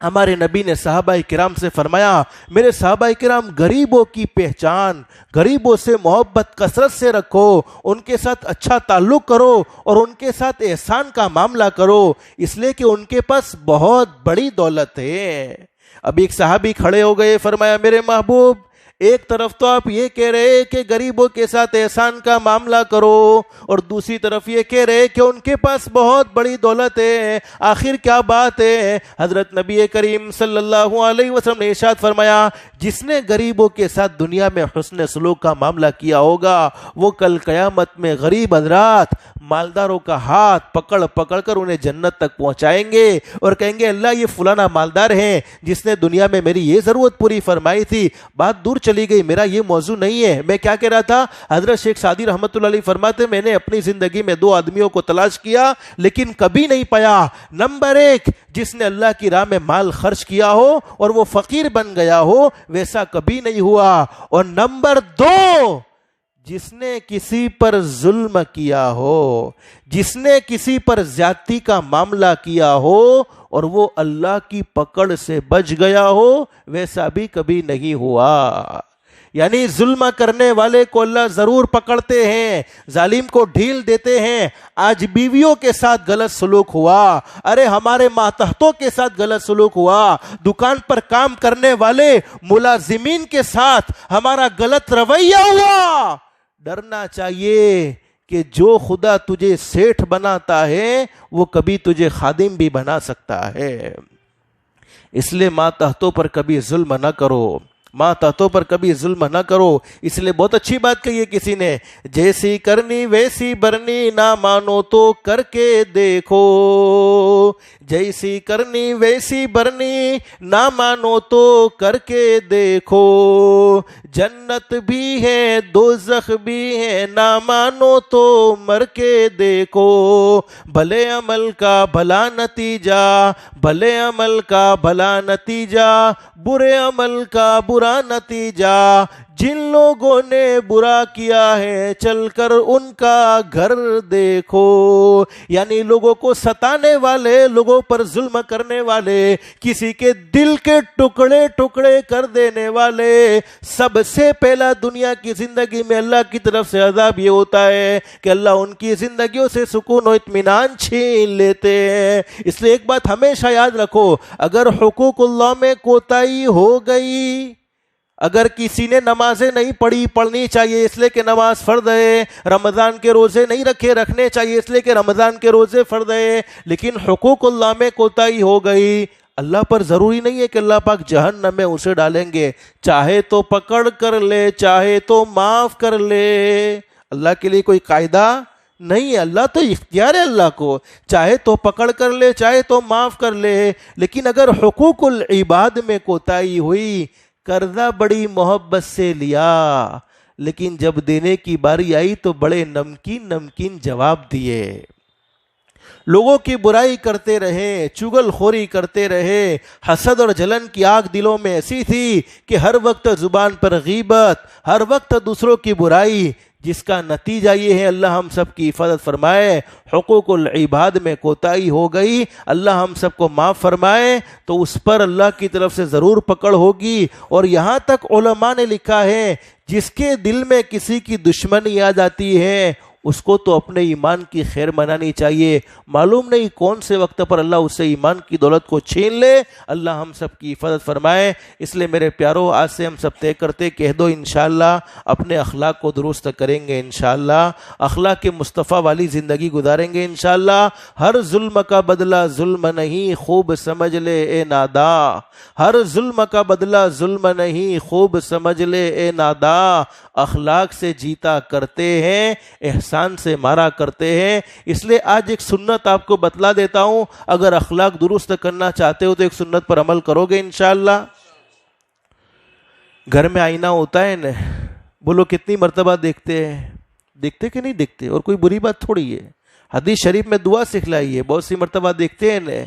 ہمارے نبی نے صحابہ کرام سے فرمایا، میرے صحابہ کرام، غریبوں کی پہچان، غریبوں سے محبت کثرت سے رکھو، ان کے ساتھ اچھا تعلق کرو اور ان کے ساتھ احسان کا معاملہ کرو، اس لیے کہ ان کے پاس بہت بڑی دولت ہے۔ اب ایک صحابی کھڑے ہو گئے، فرمایا میرے محبوب، ایک طرف تو آپ یہ کہہ رہے کہ غریبوں کے ساتھ احسان کا معاملہ کرو، اور دوسری طرف یہ کہہ رہے کہ ان کے پاس بہت بڑی دولت ہے، آخر کیا بات ہے؟ حضرت نبی کریم صلی اللہ علیہ وسلم نے ارشاد فرمایا، جس نے غریبوں کے ساتھ دنیا میں حسن سلوک کا معاملہ کیا ہوگا، وہ کل قیامت میں غریب حضرات مالداروں کا ہاتھ پکڑ پکڑ کر انہیں جنت تک پہنچائیں گے اور کہیں گے اللہ یہ فلانا مالدار ہے جس نے دنیا میں میری یہ ضرورت پوری فرمائی تھی۔ بات دور چلی گئی، میرا یہ موضوع نہیں ہے، میں کیا کہہ رہا تھا؟ حضرت شیخ سعدی رحمۃ اللہ علیہ فرماتے میں نے اپنی زندگی میں 2 آدمیوں کو تلاش کیا لیکن کبھی نہیں پایا۔ نمبر 1، جس نے اللہ کی راہ میں مال خرچ کیا ہو اور وہ فقیر بن گیا ہو، ویسا کبھی نہیں ہوا۔ اور نمبر 2، جس نے کسی پر ظلم کیا ہو، جس نے کسی پر زیادتی کا معاملہ کیا ہو اور وہ اللہ کی پکڑ سے بچ گیا ہو، ویسا بھی کبھی نہیں ہوا۔ یعنی ظلم کرنے والے کو اللہ ضرور پکڑتے ہیں، ظالم کو ڈھیل دیتے ہیں۔ آج بیویوں کے ساتھ غلط سلوک ہوا، ارے ہمارے ماتحتوں کے ساتھ غلط سلوک ہوا، دکان پر کام کرنے والے ملازمین کے ساتھ ہمارا غلط رویہ ہوا۔ ڈرنا چاہیے کہ جو خدا تجھے سیٹھ بناتا ہے وہ کبھی تجھے خادم بھی بنا سکتا ہے۔ اس لیے ماتحتوں پر کبھی ظلم نہ کرو، ماتحتوں پر کبھی ظلم نہ کرو۔ اس لیے بہت اچھی بات کہی ہے کسی نے، جیسی کرنی ویسی برنی، نہ مانو تو کر کے دیکھو، جیسی کرنی ویسی برنی، نہ مانو تو کر کے دیکھو، جنت بھی ہے دوزخ بھی ہے، نہ مانو تو مر کے دیکھو، بھلے عمل کا بھلا نتیجہ، بھلے عمل کا بھلا نتیجہ، برے عمل کا برا نتیجہ، جن لوگوں نے برا کیا ہے چل کر ان کا گھر دیکھو۔ یعنی لوگوں کو ستانے والے، لوگوں پر ظلم کرنے والے، کسی کے دل کے ٹکڑے ٹکڑے کر دینے والے، سب سے پہلا دنیا کی زندگی میں اللہ کی طرف سے عذاب یہ ہوتا ہے کہ اللہ ان کی زندگیوں سے سکون و اطمینان چھین لیتے ہیں۔ اس لیے ایک بات ہمیشہ یاد رکھو، اگر حقوق اللہ میں کوتاہی ہو گئی، اگر کسی نے نمازیں نہیں پڑھنی چاہیے اس لیے کہ نماز فرض ہے، رمضان کے روزے نہیں رکھنے چاہیے اس لیے کہ رمضان کے روزے فرض ہے، لیکن حقوق اللہ میں کوتاہی ہو گئی، اللہ پر ضروری نہیں ہے کہ اللہ پاک جہنم میں اسے ڈالیں گے، چاہے تو پکڑ کر لے، چاہے تو معاف کر لے۔ اللہ کے لیے کوئی قاعدہ نہیں ہے، اللہ تو اختیار ہے اللہ کو، چاہے تو پکڑ کر لے، چاہے تو معاف کر لے۔ لیکن اگر حقوق العباد میں کوتاہی ہوئی، قرضہ بڑی محبت سے لیا لیکن جب دینے کی باری آئی تو بڑے نمکین جواب دیے، لوگوں کی برائی کرتے رہے، چگل خوری کرتے رہے، حسد اور جلن کی آگ دلوں میں ایسی تھی کہ ہر وقت زبان پر غیبت، ہر وقت دوسروں کی برائی، جس کا نتیجہ یہ ہے اللہ ہم سب کی حفاظت فرمائے۔ حقوق العباد میں کوتاہی ہو گئی، اللہ ہم سب کو معاف فرمائے، تو اس پر اللہ کی طرف سے ضرور پکڑ ہوگی۔ اور یہاں تک علماء نے لکھا ہے جس کے دل میں کسی کی دشمنی آ جاتی ہے اس کو تو اپنے ایمان کی خیر منانی چاہیے. معلوم نہیں کون سے وقت پر اللہ اس سے ایمان کی دولت کو چھین لے. اللہ ہم سب کی حفاظت فرمائے. اس لیے میرے پیارو آج سے ہم سب طے کرتے کہہ دو انشاءاللہ اپنے اخلاق کو درست کریں گے, انشاءاللہ اخلاق کے مصطفیٰ والی زندگی گزاریں گے انشاءاللہ. ہر ظلم کا بدلہ ظلم نہیں خوب سمجھ لے اے نادا, ہر ظلم کا بدلہ ظلم نہیں خوب سمجھ لے اے نادا. اخلاق سے جیتا کرتے ہیں, احسان سے مارا کرتے ہیں. اس لیے آج ایک سنت آپ کو بتلا دیتا ہوں, اگر اخلاق درست کرنا چاہتے ہو تو ایک سنت پر عمل کرو گے انشاءاللہ. گھر میں آئینہ ہوتا ہے نا, بولو کتنی مرتبہ دیکھتے ہیں؟ دیکھتے کہ نہیں دیکھتے؟ اور کوئی بری بات تھوڑی ہے. حدیث شریف میں دعا سکھلائی ہے, بہت سی مرتبہ دیکھتے ہیں نا.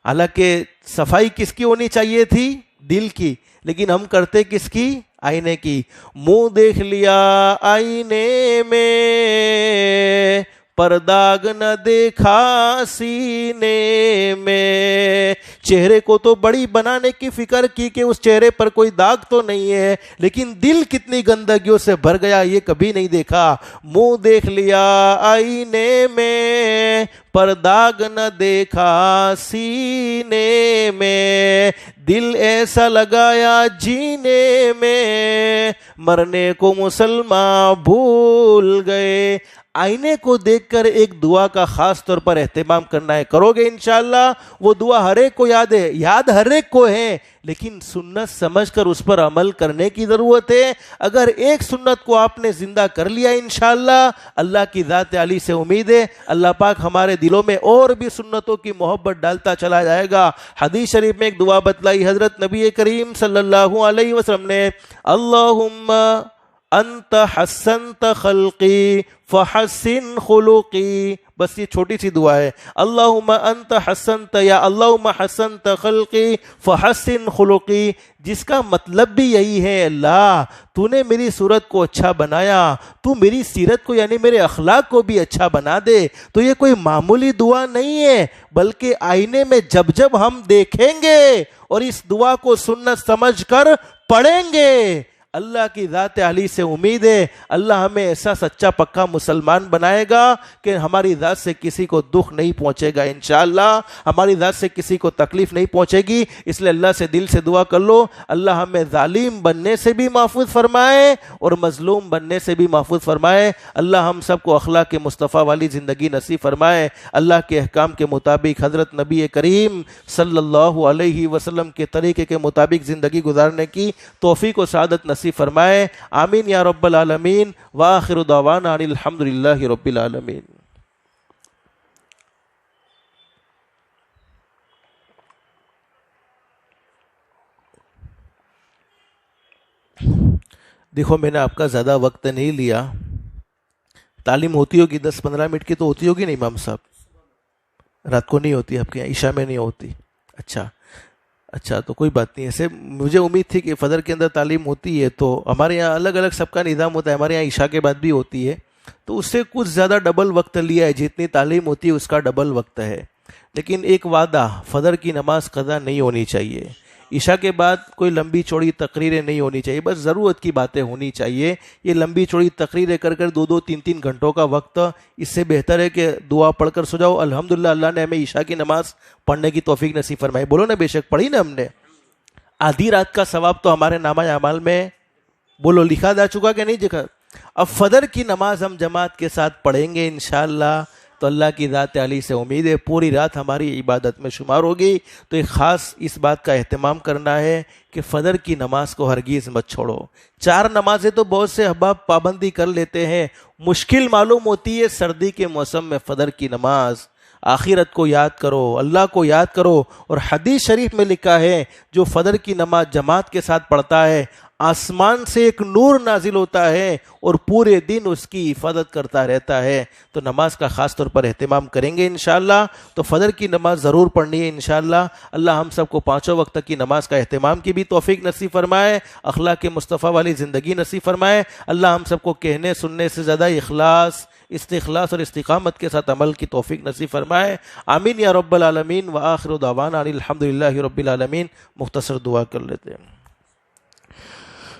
حالانکہ صفائی کس کی ہونی چاہیے تھی؟ دل کی. لیکن ہم کرتے کس کی؟ آئینے کی. منہ دیکھ لیا آئینے میں پر داغ نہ دیکھا سینے میں. چہرے کو تو بڑی بنانے کی فکر کی کہ اس چہرے پر کوئی داغ تو نہیں ہے, لیکن دل کتنی گندگیوں سے بھر گیا یہ کبھی نہیں دیکھا. منہ دیکھ لیا آئینے میں پر داغ نہ دیکھا سینے میں. دل ایسا لگایا جینے میں مرنے کو مسلمان بھول گئے. آئینے کو دیکھ کر ایک دعا کا خاص طور پر اہتمام کرنا ہے. کرو گے انشاءاللہ. وہ دعا ہر ایک کو یاد ہے, یاد ہر ایک کو ہے, لیکن سنت سمجھ کر اس پر عمل کرنے کی ضرورت ہے. اگر ایک سنت کو آپ نے زندہ کر لیا انشاءاللہ, اللہ کی ذات علی سے امید ہے اللہ پاک ہمارے دلوں میں اور بھی سنتوں کی محبت ڈالتا چلا جائے گا. حدیث شریف میں ایک دعا بتلائی حضرت نبی کریم صلی اللہ علیہ وسلم نے, اللہم انت حسنت خلقی فحسن خلقی. بس یہ چھوٹی سی دعا ہے, اللہم انت حسنت, یا اللہم حسنت خلقی فحسن خلقی, جس کا مطلب بھی یہی ہے اللہ تو نے میری صورت کو اچھا بنایا, تو میری سیرت کو یعنی میرے اخلاق کو بھی اچھا بنا دے. تو یہ کوئی معمولی دعا نہیں ہے, بلکہ آئینے میں جب جب ہم دیکھیں گے اور اس دعا کو سنت سمجھ کر پڑھیں گے, اللہ کی ذات علی سے امید ہے اللہ ہمیں ایسا سچا پکا مسلمان بنائے گا کہ ہماری ذات سے کسی کو دکھ نہیں پہنچے گا انشاءاللہ, ہماری ذات سے کسی کو تکلیف نہیں پہنچے گی. اس لیے اللہ سے دل سے دعا کر لو, اللہ ہمیں ظالم بننے سے بھی محفوظ فرمائے اور مظلوم بننے سے بھی محفوظ فرمائے. اللہ ہم سب کو اخلاق کے مصطفیٰ والی زندگی نصیب فرمائے. اللہ کے احکام کے مطابق حضرت نبی کریم صلی اللہ علیہ وسلم کے طریقے کے مطابق زندگی گزارنے کی توفیق و سعادت نصیب فرمائے. آمین یا رب العالمین. وآخر دعوانا ان الحمدللہ رب العالمین. دیکھو میں نے آپ کا زیادہ وقت نہیں لیا. تعلیم ہوتی ہوگی 10-15 منٹ کی تو ہوتی ہوگی نا امام صاحب؟ رات کو نہیں ہوتی آپ کے یہاں؟ عشاء میں نہیں ہوتی؟ اچھا تو کوئی بات نہیں. ایسے مجھے امید تھی کہ فجر کے اندر تعلیم ہوتی ہے, تو ہمارے یہاں الگ الگ سب کا نظام ہوتا ہے. ہمارے یہاں عشاء کے بعد بھی ہوتی ہے, تو اس سے کچھ زیادہ ڈبل وقت لیا ہے. جتنی تعلیم ہوتی ہے اس کا ڈبل وقت ہے. لیکن ایک وعدہ, فجر کی نماز قضا نہیں ہونی چاہیے. عشاء کے بعد کوئی لمبی چوڑی تقریریں نہیں ہونی چاہیے, بس ضرورت کی باتیں ہونی چاہیے. یہ لمبی چوڑی تقریریں کر 2-3 گھنٹوں کا وقت, اس سے بہتر ہے کہ دعا پڑھ کر سو جاؤ. الحمدللہ اللہ نے ہمیں عشاء کی نماز پڑھنے کی توفیق نصیب فرمائی. بولو نا, بے شک پڑھی نا ہم نے. آدھی رات کا ثواب تو ہمارے نامہ اعمال میں بولو لکھا جا چکا کہ نہیں لکھا؟ اب فجر کی نماز ہم جماعت کے ساتھ پڑھیں گے انشاءاللہ, تو اللہ کی ذات علی سے امید ہے پوری رات ہماری عبادت میں شمار ہوگی. تو ایک خاص اس بات کا اہتمام کرنا ہے کہ فجر کی نماز کو ہرگز مت چھوڑو. 4 نمازیں تو بہت سے احباب پابندی کر لیتے ہیں, مشکل معلوم ہوتی ہے سردی کے موسم میں فجر کی نماز. آخرت کو یاد کرو, اللہ کو یاد کرو. اور حدیث شریف میں لکھا ہے جو فجر کی نماز جماعت کے ساتھ پڑھتا ہے آسمان سے ایک نور نازل ہوتا ہے اور پورے دن اس کی حفاظت کرتا رہتا ہے. تو نماز کا خاص طور پر اہتمام کریں گے انشاءاللہ. تو فجر کی نماز ضرور پڑھنی ہے انشاءاللہ. اللہ ہم سب کو 5 وقت کی نماز کا اہتمام کی بھی توفیق نصیب فرمائے, اخلاق کے مصطفیٰ والی زندگی نصیب فرمائے. اللہ ہم سب کو کہنے سننے سے زیادہ اخلاص, استخلاص اور استقامت کے ساتھ عمل کی توفیق نصیب فرمائے. آمین یا رب العالمین. وآخر دعوانا الحمدللہ رب العالمین. مختصر دعا کر لیتے ہیں.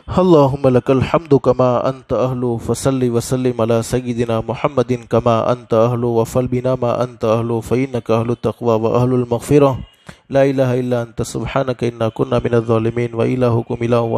اللهم لك الحمد كما أنت أهل فصل وسلم على سيدنا محمد كما أنت أهل وفل بنا ما أنت أهل فإنك أهل التقوى وأهل المغفرة لا إله إلا أنت سبحانك إنا كنا من الظالمين وإلهكم إله واحد